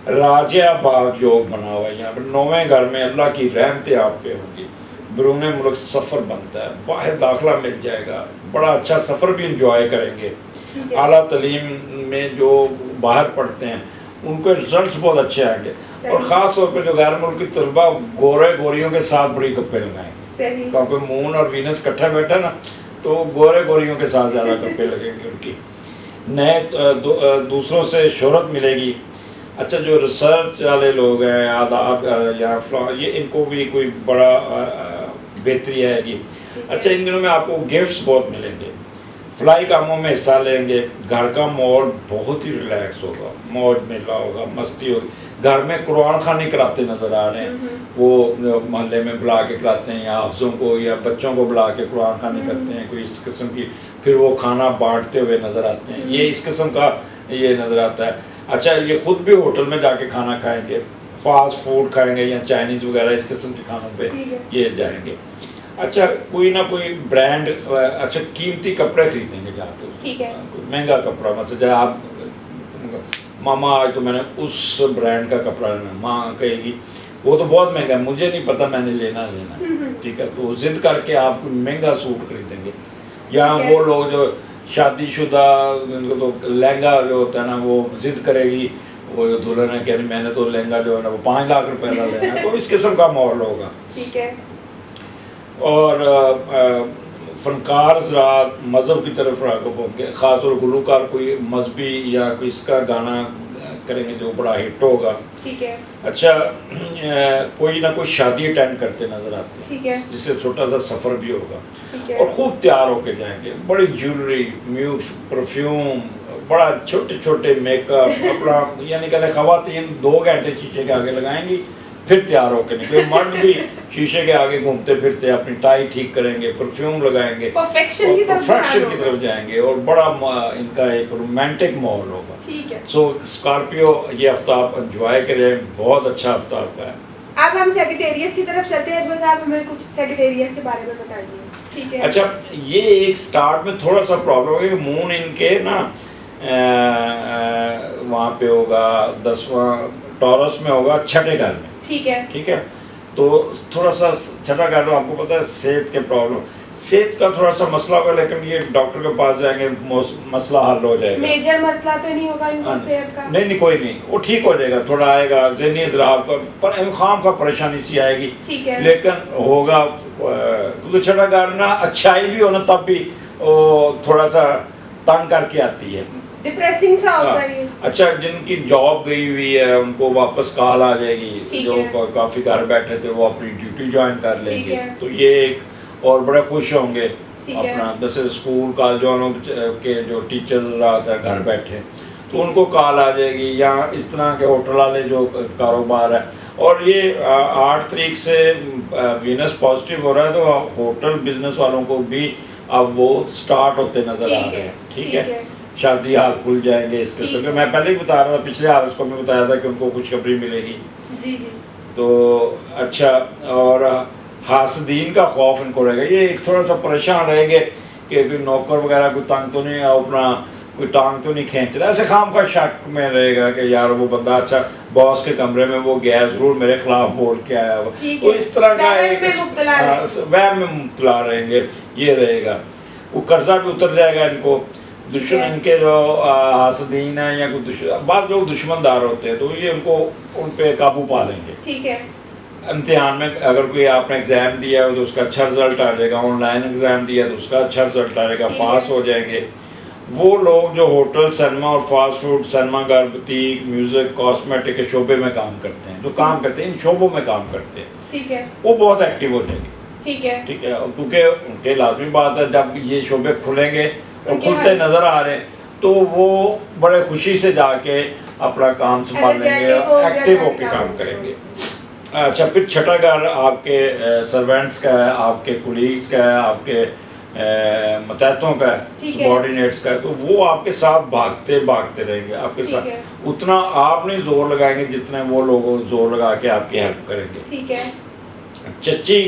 राजा बाग योग बना हुआ है। यहाँ पर 9वें घर में अल्लाह की रहमतें आप पे होंगी, बैरून मुल्क सफ़र बनता है, बाहर दाखिला मिल जाएगा, बड़ा अच्छा सफ़र भी इंजॉय करेंगे। आला तालीम में जो बाहर पढ़ते हैं उनको रिजल्ट्स बहुत अच्छे आएंगे, और ख़ास तौर पर जो गैर मुल्की तलबा गोरे गोरियों के साथ बड़ी गप्पे लगाएंगे, क्योंकि मून और वीनस इकट्ठा बैठा ना, तो गोरे गोरियों के साथ ज़्यादा गप्पे लगेंगे उनकी। नए दूसरों से शोहरत मिलेगी। अच्छा, जो रिसर्च वाले लोग हैं, आदात या ये इनको भी कोई बड़ा बेहतरी आएगी। अच्छा, इन दिनों में आपको गिफ्ट्स बहुत मिलेंगे, फ्लाई कामों में हिस्सा लेंगे, घर का माहौल बहुत ही रिलैक्स होगा, मौज मेला होगा, मस्ती होगी। घर में कुरान खानी कराते नज़र आ रहे हैं, वो मोहल्ले में बुला के कराते हैं, या हाफिज़ों को या बच्चों को बुला के कुरान खानी करते हैं, कोई इस किस्म की, फिर वो खाना बांटते हुए नज़र आते हैं, ये इस किस्म का ये नज़र आता है। अच्छा, ये ख़ुद भी होटल में जाके खाना खाएँगे, फास्ट फूड खाएँगे या चाइनीज़ वगैरह इस किस्म के खानों पर ये जाएँगे। अच्छा, कोई ना कोई ब्रांड, अच्छा कीमती कपड़े खरीदेंगे जाके, ठीक है, महंगा कपड़ा, मतलब जब आप मामा आज तो मैंने उस ब्रांड का कपड़ा लेना, माँ कहेगी वो तो बहुत महंगा है, मुझे नहीं पता, मैंने लेना ठीक है, तो जिद करके आप कोई महंगा सूट खरीदेंगे। यहाँ ठीक है। वो लोग जो शादीशुदा, उनको तो लहंगा जो होता है ना, वो जिद करेगी, वो जो दुल्हन है कह रही मैंने तो लहंगा जो है ना वो 5 लाख रुपए का लेना है, तो इस किस्म का माहौल होगा। ठीक है। और फनकार ज़रात मज़हब की तरफ राग़िब होंगे, ख़ास और गुलूकार कोई मजहबी या कोई इसका गाना करेंगे जो बड़ा हिट होगा। ठीक है। अच्छा, कोई ना कोई शादी अटेंड करते नज़र आते हैं, ठीक है। जिससे छोटा सा सफ़र भी होगा। ठीक है। और खूब तैयार होके जाएंगे, बड़ी ज्वेलरी, परफ्यूम, बड़ा छोटे छोटे मेकअप, अपना यानी कहते ख़वातीन 2 घंटे शीशे के आगे लगाएंगी, फिर तैयार होके निकले। मर्द भी शीशे के आगे घूमते फिरते अपनी टाई ठीक करेंगे, परफ्यूम लगाएंगे, परफेक्शन की तरफ परफेक्शन की तरफ जाएंगे, और बड़ा इनका एक रोमांटिक माहौल होगा। ठीक है। सो स्कॉर्पियो ये हफ्ता आप एंजॉय करें, बहुत अच्छा हफ्ता आपका है। अब हम सेक्रेटेरियस की तरफ चलते हैं। अजमल साहब हमें कुछ सेक्रेटेरियस के बारे में बताइए। ठीक है। अच्छा, ये एक स्टार्ट में थोड़ा सा प्रॉब्लम है कि मून इनके ना वहाँ पे होगा 10वां टॉरस में होगा, छठे घर में। ठीक है। ठीक है, तो थोड़ा सा छठा घर, आपको पता है सेहत के प्रॉब्लम, सेहत का थोड़ा सा मसला होगा, लेकिन ये डॉक्टर के पास जाएंगे मसला हल हो जाएगा। मेजर मसला तो नहीं होगा इनको सेहत का? नहीं, कोई नहीं, वो ठीक हो जाएगा, थोड़ा आएगा ज़हनी ज़राब का पर खाम का परेशानी सी आएगी। ठीक है। लेकिन होगा, क्योंकि छठा घर ना अच्छाई भी होना तब भी वो थोड़ा सा तंग करके आती है, डिप्रेसिंग सा होता है ये। अच्छा, जिनकी जॉब गई हुई है उनको वापस कॉल आ जाएगी, जो काफ़ी घर बैठे थे वो अपनी ड्यूटी ज्वाइन कर लेंगे, तो ये एक और बड़े खुश होंगे। अपना जैसे स्कूल कॉलेज वालों के जो टीचर्स आते हैं घर बैठे, तो उनको कॉल आ जाएगी, या इस तरह के होटल वाले जो कारोबार है। और ये 8 तारीख से वीनस पॉजिटिव हो रहा है, तो होटल बिजनेस वालों को भी अब वो स्टार्ट होते नज़र आ रहे हैं। ठीक है, शादी हाल खुल जाएंगे इस किस्म के। मैं पहले ही बता रहा था, पिछले हाल उसको मैं बताया था कि उनको खुशखबरी मिलेगी। जी जी। तो अच्छा, और हासदीन का खौफ इनको रहेगा, ये एक थोड़ा सा परेशान रहेंगे कि कोई नौकर वगैरह कोई तंग तो नहीं, अपना कोई टांग तो नहीं खींच रहा, ऐसे खाम का शक में रहेगा कि यार वो बंदा अच्छा बॉस के कमरे में वो गया, जरूर मेरे खिलाफ बोल के आया हुआ, तो इस तरह का एक वहम में मुब्तला रहेंगे, ये रहेगा। वो कर्जा भी उतर जाएगा इनको, दुश्मन इनके जो हासदीन है या कोई बाद लोग दुश्मनदार होते हैं, तो ये उनको उन पे काबू पा लेंगे। ठीक है। इम्तिहान में अगर कोई आपने एग्ज़ाम दिया है तो उसका अच्छा रिजल्ट आ जाएगा, ऑनलाइन एग्ज़ाम दिया तो उसका अच्छा रिजल्ट आएगा, पास हो जाएंगे। वो लोग जो होटल, सिनेमा और फास्ट फूड, सिनेमा घर, बुटीक, म्यूज़िक, कॉस्मेटिक के शोबे में काम करते हैं, जो काम करते हैं इन शोबों में काम करते हैं, ठीक है, वो बहुत एक्टिव हो जाएंगे। ठीक है, ठीक है, क्योंकि उनके लाजमी बात है जब ये शोबे खुलेंगे और खुलते नज़र आ रहे हैं तो वो बड़े खुशी से जाके अपना काम संभाल लेंगे, एक्टिव होकर काम करेंगे। अच्छा, फिर छठा घर आपके सर्वेंट्स का है, आपके कुलीग्स का है, आपके मतहतों का है, सबॉर्डिनेट्स का है, तो वो आपके साथ भागते भागते रहेंगे आपके साथ। उतना आप नहीं जोर लगाएंगे जितने वो लोग जोर लगा के आपकी हेल्प करेंगे। ठीक है। चच्ची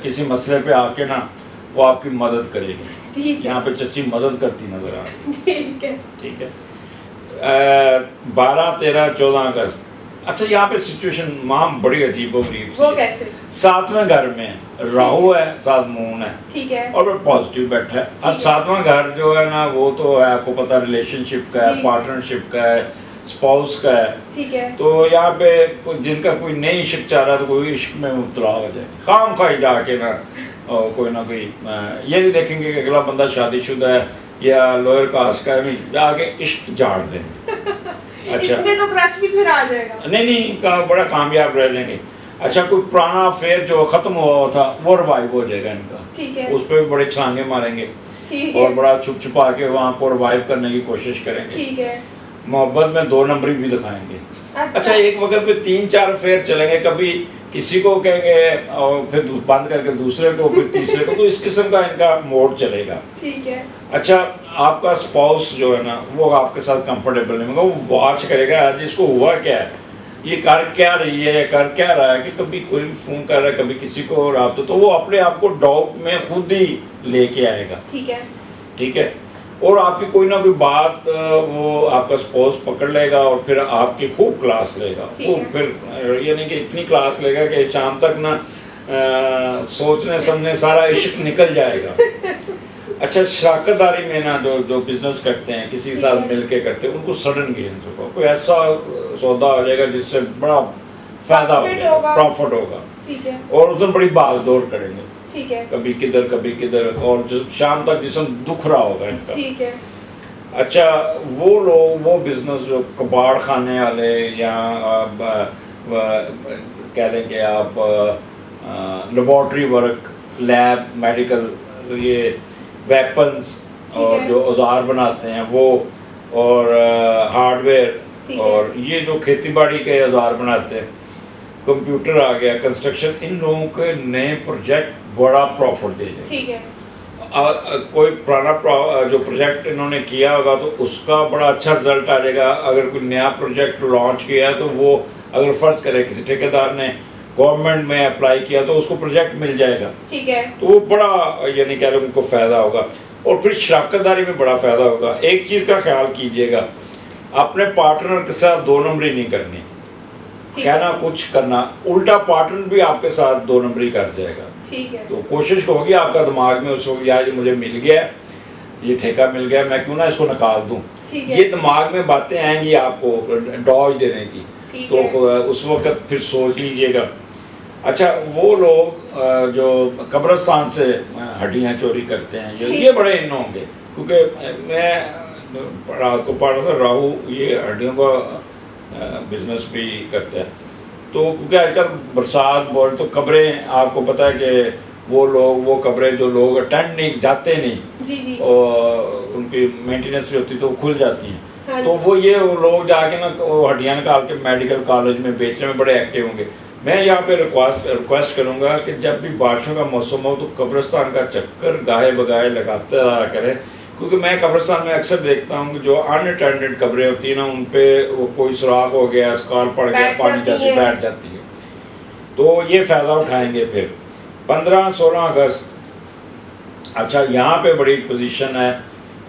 किसी मसले पे आके ना वो आपकी मदद करेगी, यहाँ पे चच्ची मदद करती नजर आ रही। ठीक है, ठीक है। 12, 13, 14 अगस्त। अच्छा, यहाँ पे सिचुएशन माम बड़ी अजीब व गरीब सी है। 7वें घर में राहु है, 7 मून है, ठीक है, और पॉजिटिव बैठा है। अब 7वां घर जो है ना वो तो है आपको पता रिलेशनशिप का है, पार्टनरशिप का है, स्पाउस का है। ठीक है। तो यहाँ पे जिनका कोई नई इश्क चाह रहा है तो कोई इश्क में मुब्तला हो जाए, खाम खाई जाके ना कोई ना कोई ये नहीं देखेंगे कि अगला बंदा शादीशुदा है या लोअर कास्ट का है, नहीं जाके इश्क झाड़ देंगे। अच्छा, इसमें तो क्रश भी फिर आ जाएगा। नहीं का बड़ा कामयाब रह जाएंगे। अच्छा, कोई पुराना अफेयर जो खत्म हुआ था वो रिवाइव हो जाएगा इनका। ठीक है। उस पर भी बड़े छलांगे मारेंगे और बड़ा छुप छुपा के वहाँ को रिवाइव करने की कोशिश करेंगे। ठीक है। मोहब्बत में 2 नंबरी भी दिखाएंगे। अच्छा, एक वक्त पे 3-4 अफेयर चलेंगे, कभी किसी को कहेंगे और फिर बंद करके दूसरे को, फिर तीसरे को, तो इस किस्म का इनका मोड चलेगा। ठीक है। अच्छा, आपका स्पाउस जो है ना वो आपके साथ कंफर्टेबल नहीं होगा, वो वॉच करेगा आज इसको हुआ क्या है, ये कर क्या रही है, कर क्या रहा है, कि कभी कोई फ़ोन कर रहा है, कभी किसी को रात, तो वो अपने आप को डाउट में खुद ही लेके आएगा। ठीक है। ठीक है, और आपकी कोई ना कोई बात वो आपका स्पाउस पकड़ लेगा और फिर आपकी खूब क्लास लेगा, खूब, फिर यानी कि इतनी क्लास लेगा कि शाम तक ना सोचने समझने सारा इश्क निकल जाएगा। अच्छा, शराकतदारी में ना जो बिजनेस करते हैं किसी के साथ मिल के करते हैं, उनको सडन गेन्स होगा, कोई ऐसा सौदा हो जाएगा जिससे बड़ा फायदा हो, प्रॉफिट होगा। ठीक है। और उस दिन बड़ी भाग दौड़ करेंगे। ठीक है। कभी किधर और शाम तक जिसम दुख रहा होगा इनका। ठीक है। अच्छा, वो लोग वो बिजनेस जो कबाड़ खाने वाले या कह लेंगे आप लेबॉर्ट्री वर्क, लैब, मेडिकल, ये वेपन्स और जो औजार बनाते हैं वो, और हार्डवेयर, और ये जो खेती बाड़ी के औजार बनाते हैं, कंप्यूटर आ गया, कंस्ट्रक्शन, इन लोगों के नए प्रोजेक्ट बड़ा प्रॉफिट दे जाएंगे। ठीक है। कोई पुराना जो प्रोजेक्ट इन्होंने किया होगा तो उसका बड़ा अच्छा रिजल्ट आ जाएगा। अगर कोई नया प्रोजेक्ट लॉन्च किया है तो वो, अगर फर्ज करें किसी ठेकेदार ने गवर्नमेंट में अप्लाई किया तो उसको प्रोजेक्ट मिल जाएगा। ठीक है। तो वो बड़ा, यानी कह लो, उनको फ़ायदा होगा। और फिर शराकतदारी में बड़ा फ़ायदा होगा। एक चीज़ का ख्याल कीजिएगा, अपने पार्टनर के साथ दो नंबरी नहीं करनी, कहना कुछ करना, उल्टा पार्टनर भी आपके साथ दो नंबरी कर जाएगा। ठीक है। तो कोशिश होगी आपका दिमाग में उस वक्त, यार ये मुझे मिल गया, ये ठेका मिल गया, मैं क्यों ना इसको निकाल दूँ। ये दिमाग में बातें आएंगी आपको डॉज देने की, तो उस वक्त फिर सोच लीजिएगा। अच्छा, वो लोग जो कब्रिस्तान से हड्डियाँ चोरी करते हैं, ये बड़े इन होंगे, क्योंकि मैं रात को पढ़ रहा था, राहु ये हड्डियों का बिजनेस भी करते हैं। तो क्योंकि आजकल बरसात बहुत, तो कब्रें आपको पता है कि वो कब्रें जो लोग अटेंड नहीं जाते नहीं, जी। और उनकी मेंटेनेंस भी होती तो वो खुल जाती हैं। हाँ, तो वो लोग जाके ना वो हड्डियाँ निकाल के मेडिकल कॉलेज में बेचने में बड़े एक्टिव होंगे। मैं यहाँ पे रिक्वेस्ट करूँगा कि जब भी बारिशों का मौसम हो तो कब्रिस्तान का चक्कर गाहे बगाहे लगाते रहा करें, क्योंकि मैं कब्रिस्तान में अक्सर देखता हूँ कि जो अनअटेंडेड कब्रें होती हैं ना, उन पे वो कोई सुराख हो गया, स्कार पड़ गया, पानी जाती बैठ जाती है। तो ये फ़ायदा उठाएंगे। फिर 15-16 अगस्त, अच्छा यहाँ पे बड़ी पोजीशन है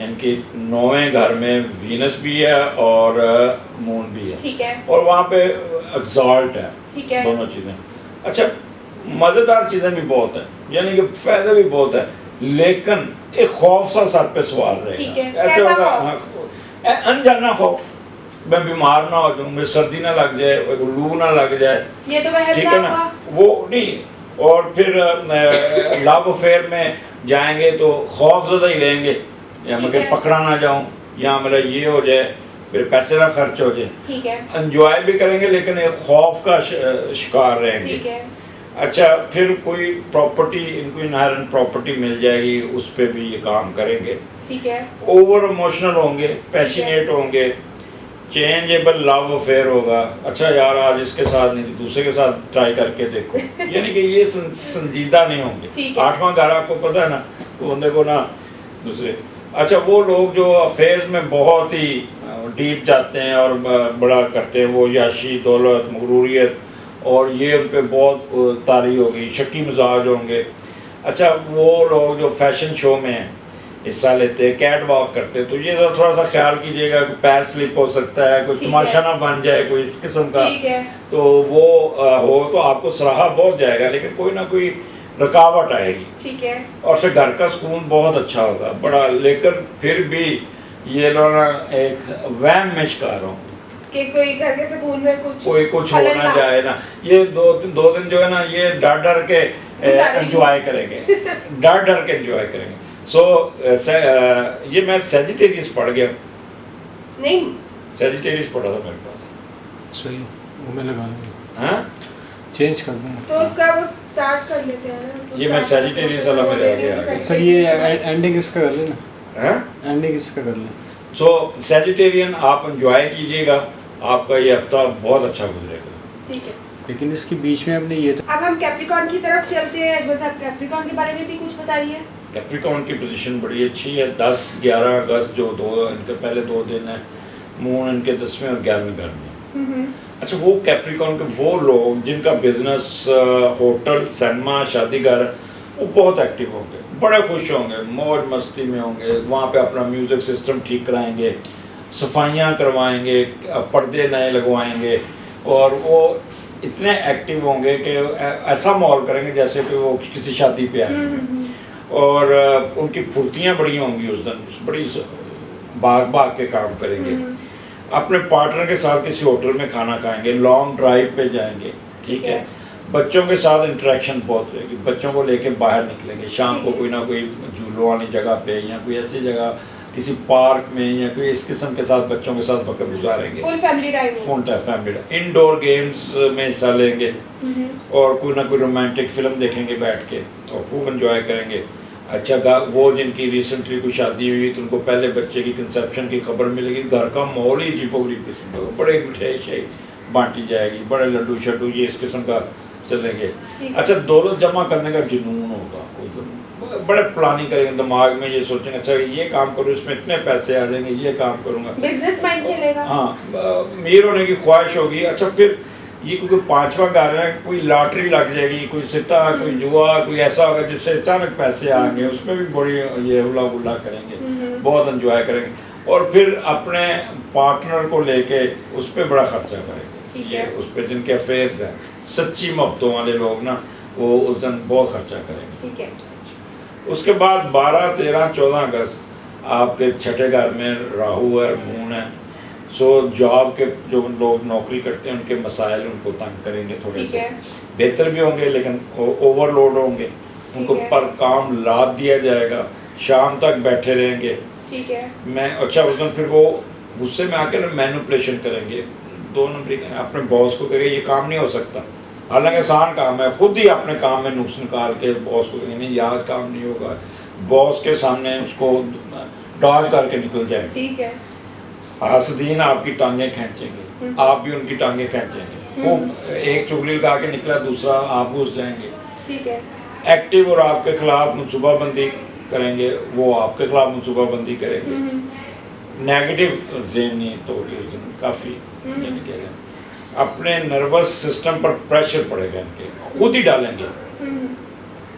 इनकी, 9वें घर में वीनस भी है और मून भी है। ठीक है। और वहाँ पे एक्सॉल्ट है। ठीक है। दोनों चीज़ें। अच्छा, मज़ेदार चीज़ें भी बहुत है, यानी कि फ़ायदे भी बहुत है, लेकिन एक खौफ सा सर पे सवार रहेगा। ऐसे होगा, अनजाना खौफ, मैं बीमार ना हो जाऊँ, मुझे सर्दी ना लग जाए, लू ना लग जाए, ये तो ठीक है ना, वो नहीं। और फिर लव अफेयर में जाएंगे तो खौफ ज़्यादा ही लेंगे, या मैं पकड़ा ना जाऊँ, या मेरा ये हो जाए, मेरे पैसे ना खर्च हो जाए। ठीक है। एंजॉय भी करेंगे लेकिन एक खौफ का शिकार रहेंगे। ठीक है। अच्छा, फिर कोई प्रॉपर्टी, इनको इनहेरेंट प्रॉपर्टी मिल जाएगी, उस पर भी ये काम करेंगे। ठीक है। ओवर इमोशनल होंगे, पैशनेट होंगे, चेंजेबल लव अफेयर होगा। अच्छा यार, आज इसके साथ नहीं, दूसरे के साथ ट्राई करके देखो, यानी कि ये संजीदा नहीं होंगे। 8वां घर आपको पता है ना, तो बंदे को ना दूसरे। अच्छा, वो लोग जो अफेयर्स में बहुत ही डीप जाते हैं और बड़ा करते हैं, वो याशी, दौलत, मगरूरियत, और ये उन पर बहुत तारी होगी, शक्की मिजाज होंगे। अच्छा, वो लोग जो फैशन शो में हिस्सा लेते हैं, कैट वॉक करते हैं, तो ये थोड़ा सा ख्याल कीजिएगा कि पैर स्लिप हो सकता है, कोई तमाशा ना बन जाए कोई इस किस्म का। तो वो हो तो आपको सराहा बहुत जाएगा, लेकिन कोई ना कोई रुकावट आएगी। ठीक है। और से घर का सुकून बहुत अच्छा होगा बड़ा, लेकिन फिर भी ये लोग ना एक वहम में शिकार हों कि कोई घर के सुकून में कुछ हो ना जाए ना। ये दो दिन जो है ना, ये डर के एंजॉय करेंगे, डर के एंजॉय करेंगे। सो ये मैं सेजिटेरियस पढ़ गया, नहीं सेजिटेरियस पढ़ा था मेरे पास। सही, वो मैं लगा लूँगा। हाँ, चेंज कर दूँगा। तो उसका वो स्टार्ट कर लेते हैं ना। ये मैं सेजिटेरियस वाला में रह गया। अच्छा, ये एंडिंग इसका कर लेना। हाँ, एंडिंग इसका कर लें। सो सेजिटेरियन आप एंजॉय कीजिएगा, आपका ये हफ्ता बहुत अच्छा गुजरेगा। ठीक है। लेकिन इसके बीच में आपने ये, अब हम कैप्रिकॉर्न की तरफ चलते हैं। अजमल साहब, कैप्रिकॉर्न के बारे में भी कुछ बताइए। कैप्रिकॉर्न की पोजीशन बड़ी अच्छी है। 10-11 अगस्त जो इनके पहले 2 दिन है, मून इनके 10वें और 11वें घर में। अच्छा, वो कैप्रिकॉर्न के वो लोग जिनका बिजनेस होटल, सिनेमा, शादी घर, वो बहुत एक्टिव होंगे, बड़े खुश होंगे, मौज मस्ती में होंगे। वहाँ पे अपना म्यूज़िक सिस्टम ठीक कराएंगे, सफाइयाँ करवाएंगे, पर्दे नए लगवाएंगे, और वो इतने एक्टिव होंगे कि ऐसा माहौल करेंगे जैसे कि वो किसी शादी पे आए हैं। और उनकी फुर्तियाँ बड़ी होंगी उस दिन, बड़ी भाग भाग के काम करेंगे। अपने पार्टनर के साथ किसी होटल में खाना खाएंगे, लॉन्ग ड्राइव पे जाएंगे, ठीक है। बच्चों के साथ इंटरेक्शन बहुत रहेगी, बच्चों को लेके बाहर निकलेंगे शाम को कोई ना कोई झूलों वाली जगह पे या कोई ऐसी जगह किसी पार्क में या कोई इस किस्म के साथ बच्चों के साथ वक्त गुजारेंगे। Full family time, full family time. Indoor games में हिस्सा लेंगे और कोई ना कोई रोमांटिक फिल्म देखेंगे बैठ के और खूब एंजॉय करेंगे। अच्छा, वो जिनकी रिसेंटली कोई शादी हुई तो उनको पहले बच्चे की कंसेप्शन की खबर मिलेगी, घर का माहौल ही अजीबोगरीब किस्म का, बड़े मिठाई शाई बांटी जाएगी, बड़े लड्डू शड्डू ये इस किस्म का चलेंगे। अच्छा, दौलत जमा करने का जुनून होगा, बड़े प्लानिंग करेंगे, दिमाग में ये सोचेंगे अच्छा ये काम करूँ इसमें इतने पैसे आ जाएंगे, ये काम करूँगा, बिजनेस माइंड चलेगा। हाँ, अमीर होने की ख्वाहिश होगी। अच्छा, फिर ये क्योंकि 5वां घर है, कोई लॉटरी लग जाएगी, कोई सिट्टा, कोई जुआ, कोई ऐसा होगा जिससे अचानक पैसे आएंगे, उसमें भी बड़ी ये हुला गुल्ला करेंगे, बहुत एंजॉय करेंगे। और फिर अपने पार्टनर को लेके उस पर बड़ा खर्चा करेंगे, ये उस पर जिनके अफेयर्स हैं, सच्ची मोहब्बतों वाले लोग ना, वो उस दिन बहुत खर्चा करेंगे। ठीक है। उसके बाद 12, 13, 14 अगस्त आपके छठे घर में राहु है, मून है। सो जॉब के जो लोग नौकरी करते हैं उनके मसाइल उनको तंग करेंगे, थोड़े से बेहतर भी होंगे लेकिन ओवरलोड होंगे, उनको पर काम लाद दिया जाएगा, शाम तक बैठे रहेंगे। ठीक है। मैं अच्छा उस दिन फिर वो गुस्से में आके ना मैनिपुलेशन करेंगे, 2 नंबर अपने बॉस को कहेंगे ये काम नहीं हो सकता, हालांकि आसान काम है, खुद ही अपने काम में नुक्स निकाल के बॉस को कहेंगे नहीं यार काम नहीं होगा, बॉस के सामने उसको डॉज करके निकल जाएंगे। ठीक है। हासदीन आपकी टांगें खींचेंगे, आप भी उनकी टांगें खींचेंगे, वो एक चुगली लगा के निकला, दूसरा आप घुस जाएंगे। ठीक है। एक्टिव और आपके खिलाफ मनसूबाबंदी करेंगे, वो आपके खिलाफ मनसूबाबंदी करेंगे। नेगेटिव ज़हनी तौर काफ़ी, यानी कि अपने नर्वस सिस्टम पर प्रेशर पड़ेगा, इनके खुद ही डालेंगे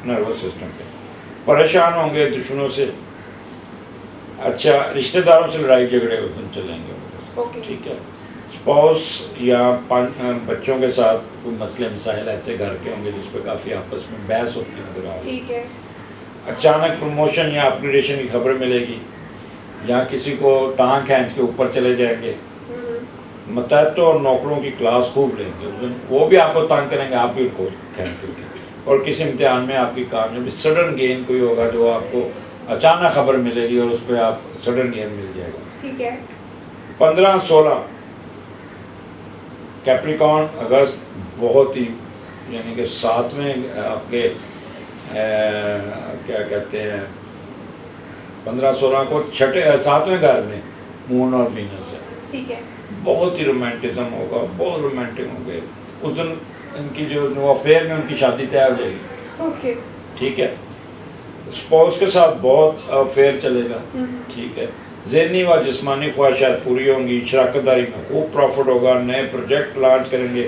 नर्वस सिस्टम पे, परेशान होंगे दुश्मनों से। अच्छा, रिश्तेदारों से लड़ाई झगड़े उस दिन चलेंगे, ठीक है। स्पाउस या बच्चों के साथ कोई मसले मसाइल ऐसे घर के होंगे जिस पर काफ़ी आपस में बहस होती नजर आ रही है। ठीक है। अचानक प्रमोशन या अपग्रेडेशन की खबर मिलेगी, या किसी को टांग खींच के ऊपर चले जाएंगे। मतहतो और नौकरों की क्लास खूब लेंगे उस दिन, वो भी आपको तंग करेंगे, आप भी उनको खींचेंगे। और किसी इम्तिहान में आपकी कामयाबी, सडन गेन कोई होगा जो आपको अचानक खबर मिलेगी और उस पर आप सडन गेन मिल जाएगा। ठीक है। 15, 16 कैप्रिकॉर्न अगस्त बहुत ही, यानी कि 7वें आपके क्या कहते हैं 15, 16 को 7वें घर में मून और वीनस है। ठीक है। बहुत ही रोमांटिज्म होगा, बहुत रोमांटिक होंगे उस दिन। इनकी जो अफेयर में उनकी शादी तय हो जाएगी। ओके। ठीक है। स्पाउस के साथ बहुत अफेयर चलेगा, ठीक है। ज़हनी व जिस्मानी ख्वाहिशात पूरी होंगी, शराकतदारी में खूब प्रॉफिट होगा, नए प्रोजेक्ट लॉन्च करेंगे,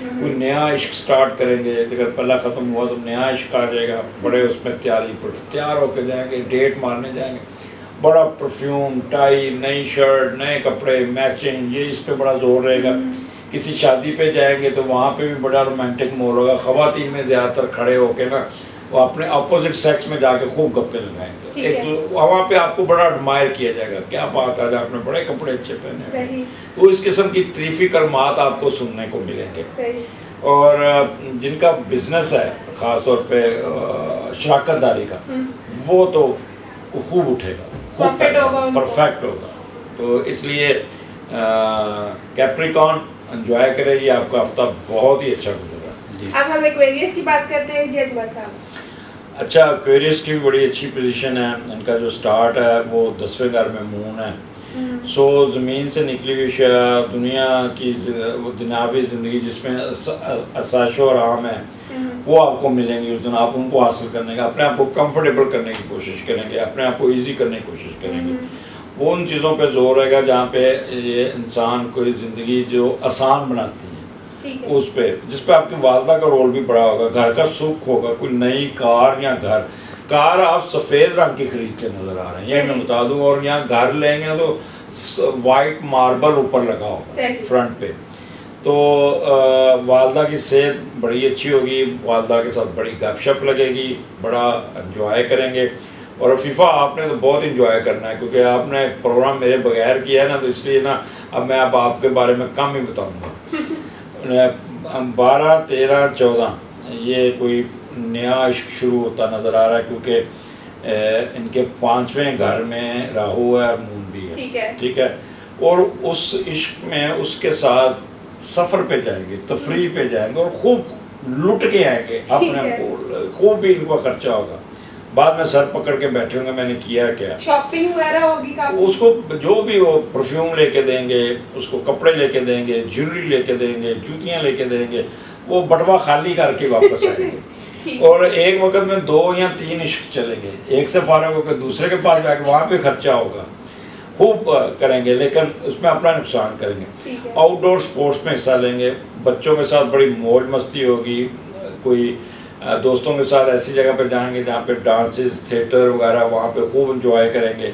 कोई नया इश्क स्टार्ट करेंगे, अगर पहला ख़त्म हुआ तो नया इश्क आ जाएगा, बड़े उसमें तैयार होकर जाएंगे, डेट मारने जाएंगे, बड़ा परफ्यूम, टाई, नई शर्ट, नए कपड़े, मैचिंग, ये इस पे बड़ा जोर रहेगा। किसी शादी पे जाएंगे तो वहाँ पे भी बड़ा रोमांटिक माहौल होगा, ख़वातीन में ज़्यादातर खड़े होकर ना वो अपने अपोजिट सेक्स में जाके खूब गप्पे लगाएंगे। एक तो वहाँ पे आपको बड़ा एडमायर किया जाएगा, क्या बात आज आपने बड़े कपड़े अच्छे पहने हैं, तो इस किस्म की तरीफ़ी कलमात आपको सुनने को मिलेंगे। और जिनका बिजनेस है ख़ास तौर पे शराकतदारी का, वो तो खूब उठेगा, परफेक्ट होगा। तो इसलिए कैप्रिकॉर्न एंजॉय करें, ये आपका हफ्ता बहुत ही अच्छा गुजरा। अब हम एक्वेरियस की बात करते हैं जी अजमल साहब। अच्छा, एक्वेरियस की भी बड़ी अच्छी पोजीशन है, इनका जो स्टार्ट है वो 10वें घर में मून है। सो ज़मीन से निकली हुई दुनिया की वो दुनियावी ज़िंदगी जिसमें असाशो आराम है, वो आपको मिलेंगी उस दिन। आप उनको हासिल करने का, अपने आप को कंफर्टेबल करने की कोशिश करेंगे, अपने आप को ईजी करने की कोशिश करेंगे। वो उन चीज़ों पे जोर रहेगा जहाँ पे ये इंसान कोई ज़िंदगी जो आसान बनाती है, उस पे, जिस पे आपकी वालदा का रोल भी बड़ा होगा। घर का सुख होगा, कोई नई कार या घर, कार आप सफ़ेद रंग की खरीद के नज़र आ रहे हैं, ये मैं बता दूँ। और यहाँ घर लेंगे तो वाइट मार्बल ऊपर लगा होगा फ्रंट पे, तो वालदा की सेहत बड़ी अच्छी होगी, वालदा के साथ बड़ी गपशप लगेगी, बड़ा इन्जॉय करेंगे। और अफीफ़ा आपने तो बहुत इन्जॉय करना है, क्योंकि आपने प्रोग्राम मेरे बगैर किया है ना, तो इसलिए ना अब मैं अब आपके बारे में कम ही बताऊँगा। 12, 13, 14 ये कोई नया इश्क शुरू होता नज़र आ रहा है, क्योंकि इनके 5वें घर में राहु है, मून भी है, ठीक है। और उस इश्क में उसके साथ सफ़र पे जाएंगे, तफरी पे जाएंगे और खूब लुट के आएंगे अपने को, खूब भी इनका खर्चा होगा। बाद में सर पकड़ के बैठे होंगे मैंने किया क्या, शॉपिंग वगैरह होगी काफी। उसको जो भी वो परफ्यूम लेके देंगे, उसको कपड़े लेके देंगे, ज्वेलरी लेके देंगे, जूतियाँ लेके देंगे, वो बटवा खाली करके वापस आएंगे। और एक वक्त में 2 या 3 इश्क चलेंगे, एक से फारग होकर दूसरे के पास जाके वहाँ पे खर्चा होगा, खूब करेंगे, लेकिन उसमें अपना नुकसान करेंगे। आउटडोर स्पोर्ट्स में हिस्सा लेंगे, बच्चों के साथ बड़ी मौज मस्ती होगी, कोई दोस्तों के साथ ऐसी जगह पर जाएंगे जहाँ पे डांसेस, थिएटर वगैरह, वहाँ पे खूब इंजॉय करेंगे।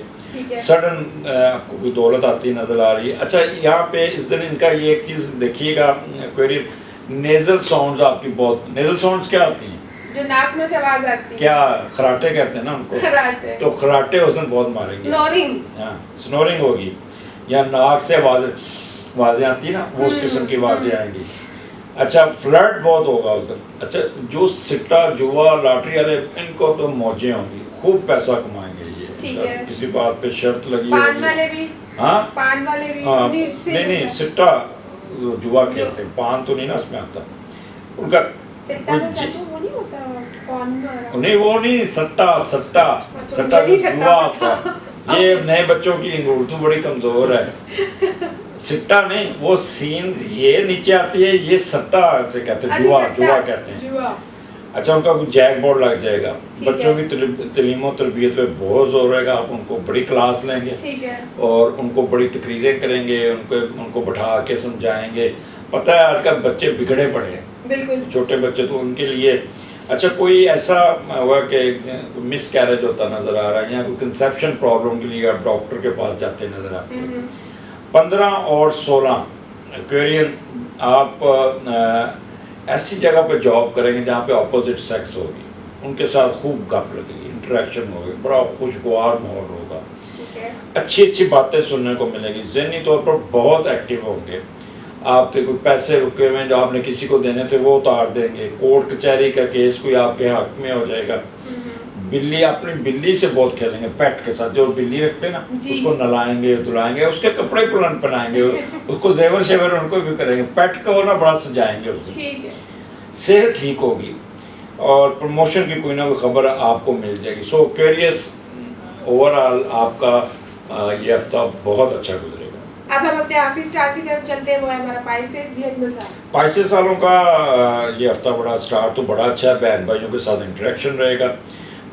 सडन आपको कोई दौलत आती नज़र आ रही है। अच्छा, यहाँ पे इस दिन इनका ये एक चीज़ देखिएगा, क्वेरी नेज़ल साउंड्स आपकी बहुत, नेज़ल साउंड्स क्या आती हैं? जो नाक में से आवाज आती है, क्या खराटे कहते हैं ना उनको, खराटे। तो खराटे उस दिन बहुत मारेंगे। स्नोरिंग, हाँ, स्नोरिंग होगी, या नाक से आवाज़ें आती ना, वो उस किस्म की आवाज़ें आएंगी। अच्छा, फ्लर्ट बहुत होगा उस दिन। अच्छा, जो सिट्टा, जुआ, लॉटरी वाले, इनको तो मौजें होंगी, खूब पैसा कमाएंगे ये, ठीक है। किसी बात पे शर्त लगी पान वाले भी, हाँ पान वाले भी, हाँ, नहीं सिट्टा जुआ खेलते हैं, पान तो नहीं ना उसमें आता उनका। सिट्टा तो चाचू वो नहीं होता, कौन नहीं, वो नहीं, सट्टा सट्टा सट्टा जुआ होता है। ये नए बच्चों की उर्दू बड़ी कमजोर है। सिट्टा नहीं, वो सीन ये नीचे आती है, ये सट्टा से कहते हैं, जुआ जुआ कहते हैं, जुआ। अच्छा, उनका कुछ जैक बोर्ड लग जाएगा, बच्चों की तलीम तरबियत पे बहुत जोर रहेगा, आप उनको बड़ी क्लास लेंगे, ठीक है, और उनको बड़ी तकरीरें करेंगे, उनको बैठा के समझाएंगे। पता है आजकल बच्चे बिगड़े पड़े हैं, बिल्कुल छोटे बच्चे, तो उनके लिए अच्छा कोई ऐसा हुआ कि मिस कैरेज होता नज़र आ रहा है, या कोई कंसेप्शन प्रॉब्लम के लिए आप डॉक्टर के पास जाते नज़र आते हैं। 15 और 16 एक्वेरियन, आप ऐसी जगह पर जॉब करेंगे जहाँ पे अपोजिट सेक्स होगी, उनके साथ खूब गप लगेगी, इंटरेक्शन होगी, बड़ा खुशगवार माहौल होगा, अच्छी अच्छी बातें सुनने को मिलेगी, ज़हनी तौर पर बहुत एक्टिव होंगे। आपके कोई पैसे रुके हुए हैं जो आपने किसी को देने थे, वो उतार देंगे, कोर्ट कचहरी का केस कोई आपके हक में हो जाएगा। बिल्ली, अपनी बिल्ली से बहुत खेलेंगे, पेट के साथ, जो बिल्ली रखते हैं ना, उसको नहलाएंगे, धुलाएंगे, उसके कपड़े पुराने पहनाएंगे, उसको जेवर शेवर उनको भी करेंगे, पेट को ना बड़ा सजाएंगे उसको, सेहत ठीक होगी और प्रमोशन की कोई ना कोई खबर आपको मिल जाएगी। सो क्यूरियस, ओवरऑल आपका ये हफ्ता बहुत अच्छा गुजरेगा। अब हम अपने आखिरी स्टार की तरफ चलते हैं, वो है हमारा पाइसेस। जी अजमल साहब, पाइसेस वालों का ये हफ्ता बड़ा स्टार्ट तो बड़ा अच्छा है, बहन भाइयों के साथ इंटरेक्शन रहेगा,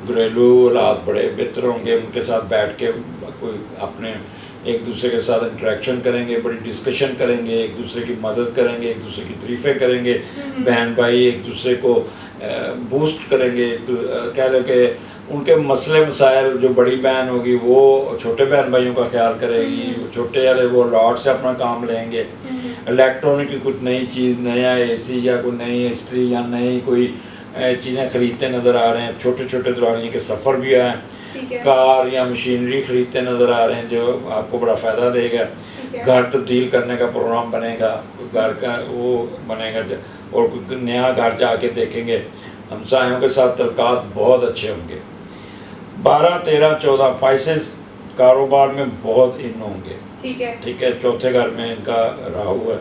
घरेलू हालात बड़े बेहतर होंगे, उनके साथ बैठ के कोई अपने एक दूसरे के साथ इंटरेक्शन करेंगे, बड़ी डिस्कशन करेंगे, एक दूसरे की मदद करेंगे, एक दूसरे की तारीफ़ें करेंगे, बहन भाई एक दूसरे को बूस्ट करेंगे, कह लो कि उनके मसले मसाइल, जो बड़ी बहन होगी वो छोटे बहन भाइयों का ख्याल करेगी, छोटे वाले वो लॉट से अपना काम लेंगे, इलेक्ट्रॉनिक की कुछ नई चीज़, नया एसी या कोई नई हिस्ट्री या नई कोई चीज़ें ख़रीदते नज़र आ रहे हैं, छोटे छोटे दौरान के सफ़र भी आए, कार या मशीनरी ख़रीदते नज़र आ रहे हैं जो आपको बड़ा फ़ायदा देगा, घर तब्दील करने का प्रोग्राम बनेगा, घर का वो बनेगा, और नया घर जाके देखेंगे, हमसायों के साथ तल्कात बहुत अच्छे होंगे। 12, 13, 14 पाइसेस कारोबार में बहुत इन होंगे, ठीक है, चौथे घर में इनका राहु है,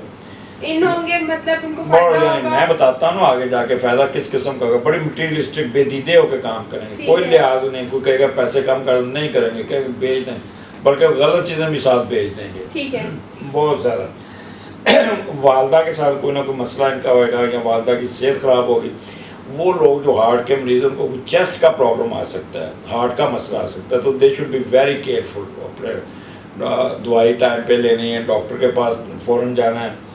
इन होंगे मतलब इनको फायदा होगा। मैं बताता हूँ आगे जाके फ़ायदा किस किस्म का होगा, बड़ी मटीरियलिस्टिक बेदीदे होकर काम करेंगे, कोई लिहाज नहीं, कोई कहेगा पैसे कम कर नहीं करेंगे, कहेंगे बेच दें, बल्कि गलत चीज़ें भी साथ बेच देंगे, ठीक है, बहुत ज़्यादा। वालदा के साथ कोई ना कोई मसला इनका होगा, या वालदा की सेहत ख़राब होगी, वो लोग जो हार्ट के मरीज़, उनको चेस्ट का प्रॉब्लम आ सकता है, हार्ट का मसला आ सकता है, तो they should be very careful, अपने दवाई टाइम पे लेनी है, डॉक्टर के पास फ़ौरन जाना है।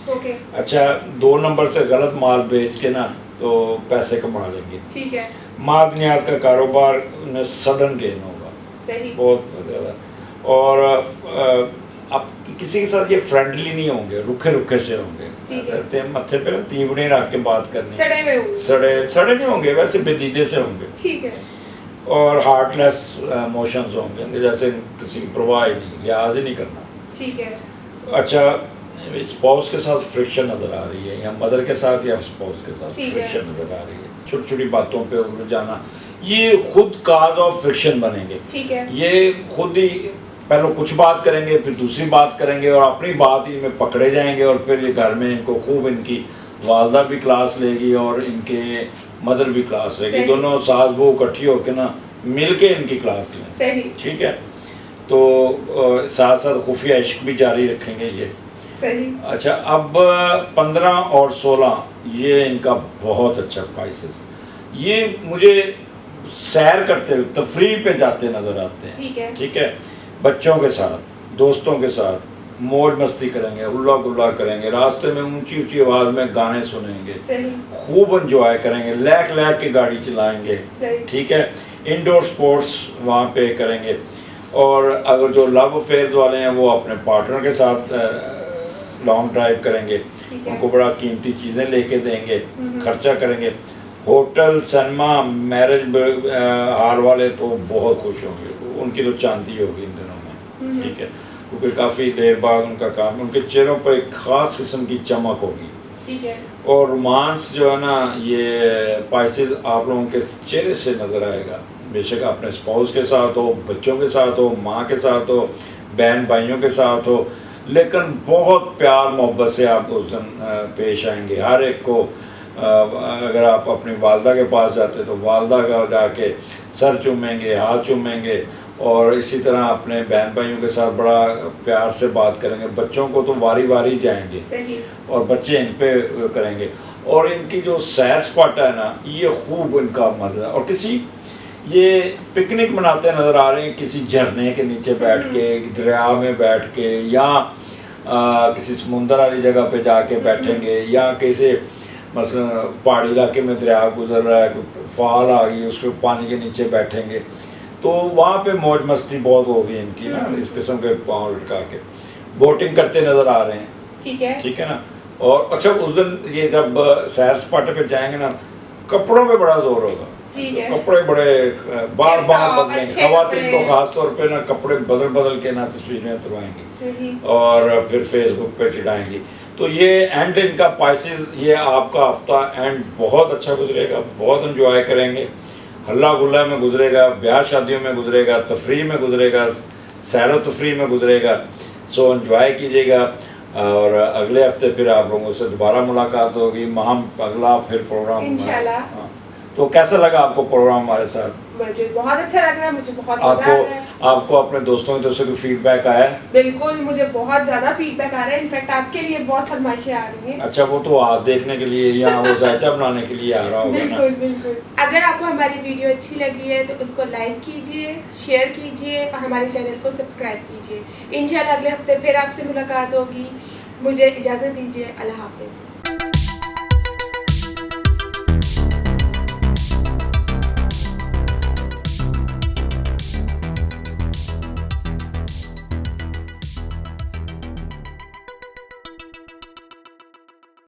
अच्छा, 2 नंबर से गलत माल बेच के ना तो पैसे कमा लेंगे, ठीक है। मादनियात का कारोबार में सडन गेन होगा, सही, बहुत ज़्यादा, और आप किसी के साथ ये फ्रेंडली नहीं होंगे, रुखे रुखे से होंगे, ठीक है। कहते हैं मत्थे पे तीवड़ी रख के बात करनी, सड़े हुए होंगे। सड़े नहीं होंगे, वैसे बेदीदे से होंगे, ठीक है। और हार्टलेस मोशंस होंगे, जैसे किसी की परवाह ही नहीं, लिहाज ही नहीं करना। ठीक है। अच्छा, स्पाउस के साथ फ्रिक्शन नज़र आ रही है, या मदर के साथ या स्पाउस के साथ ठीक है। फ्रिक्शन नज़र आ रही है, छोटी छोटी बातों पे उलझ जाना, ये खुद काज ऑफ फ्रिक्शन बनेंगे। ठीक है। ये खुद ही पहले कुछ बात करेंगे, फिर दूसरी बात करेंगे, और अपनी बात ही में पकड़े जाएंगे, और फिर ये घर में इनको खूब इनकी वालदा भी क्लास लेगी और इनके मदर भी क्लास लेगी, सही। दोनों सास बहू इकट्ठी होकर ना मिल के इनकी क्लास लें। सही। ठीक है, तो साथ साथ खुफिया इश्क भी जारी रखेंगे ये। सही। अच्छा, अब 15 और 16 ये इनका बहुत अच्छा प्राइसेस, ये मुझे सैर करते हुए तफरीह पे जाते नज़र आते हैं। ठीक है। ठीक है, बच्चों के साथ, दोस्तों के साथ मौज मस्ती करेंगे, उल्ला गुल्ला करेंगे, रास्ते में ऊंची ऊंची आवाज़ में गाने सुनेंगे, सही। खूब इंजॉय करेंगे, लैक लैक के गाड़ी चलाएंगे। सही। ठीक है, इंडोर स्पोर्ट्स वहाँ पे करेंगे, और अगर जो लव अफेयर्स वाले हैं वो अपने पार्टनर के साथ लॉन्ग ड्राइव करेंगे, ठीक है। उनको बड़ा कीमती चीज़ें लेके देंगे, खर्चा करेंगे। होटल, सिनेमा, मैरिज हाल वाले तो बहुत खुश होंगे, उनकी तो चांदी होगी इन दिनों में। ठीक है, क्योंकि काफ़ी देर बाद उनका काम, उनके चेहरों पर एक ख़ास किस्म की चमक होगी। ठीक है। और रोमांस जो है ना, ये पाइसेस आप लोगों के चेहरे से नज़र आएगा, बेशक अपने स्पाउस के साथ हो, बच्चों के साथ हो, माँ के साथ हो, बहन भाइयों के साथ हो, लेकिन बहुत प्यार मोहब्बत से आप उस दिन पेश आएंगे हर एक को। अगर आप अपनी वालदा के पास जाते तो वालदा का जाके सर चूमेंगे, हाथ चूमेंगे, और इसी तरह अपने बहन भाइयों के साथ बड़ा प्यार से बात करेंगे। बच्चों को तो वारी वारी जाएंगे, सही। और बच्चे इन पे करेंगे, और इनकी जो सैर सपाटा है ना, ये खूब इनका मज़ा। और किसी ये पिकनिक मनाते नज़र आ रहे हैं, किसी झरने के नीचे बैठ के, दरिया में बैठ के, या किसी समुंदर वाली जगह पे जाके बैठेंगे, या किसी मसलन पहाड़ी इलाके में दरिया गुजर रहा है, फाल आ गई, उसके पानी के नीचे बैठेंगे, तो वहाँ पे मौज मस्ती बहुत होगी इनकी ना, इस किस्म के पाँव लटका के बोटिंग करते नज़र आ रहे हैं। ठीक है। ठीक है ना। और अच्छा, उस दिन ये जब सैर सपाटे पे जाएंगे ना, कपड़ों पे बड़ा जोर होगा। ठीक है। कपड़े बड़े बार बार बदलेंगे, अच्छे खवातीन तो कपड़े। ख़ास तौर पे ना कपड़े बदल बदल के ना तस्वीरें उतरवाएंगी सही। और फिर फेसबुक पे चढ़ाएंगी। तो ये एंड इनका पाइसेस, ये आपका हफ्ता एंड बहुत अच्छा गुजरेगा, बहुत इन्जॉय करेंगे, हल्ला गुल्ला में गुजरेगा, ब्याह शादियों में गुजरेगा, तफरीह में गुजरेगा, सैर व तफरीह में गुजरेगा। सो इन्जॉय कीजिएगा, और अगले हफ्ते फिर आप लोगों से दोबारा मुलाकात होगी, हम अगला फिर प्रोग्राम इंशाल्लाह। हाँ। तो कैसा लगा आपको प्रोग्राम हमारे साथ? मुझे बहुत अच्छा लग रहा है, मुझे बहुत मजा आ रहा है। आपको अपने दोस्तों की तरफ से कोई फीडबैक आया है? बिल्कुल, मुझे बहुत ज़्यादा फीडबैक आ रहा है, इनफैक्ट आपके लिए बहुत फरमाइशें आ रही हैं। अच्छा, वो तो आप देखने के लिए या वो जायचा बनाने के लिए आ रहा होगा ना। बिल्कुल बिल्कुल। अगर आपको हमारी वीडियो अच्छी लगी है तो उसको लाइक कीजिए, शेयर कीजिए, और हमारे चैनल को सब्सक्राइब कीजिए। इंशाल्लाह अगले हफ्ते फिर आपसे मुलाकात होगी। मुझे इजाज़त दीजिए। अल्लाह हाफ़िज़।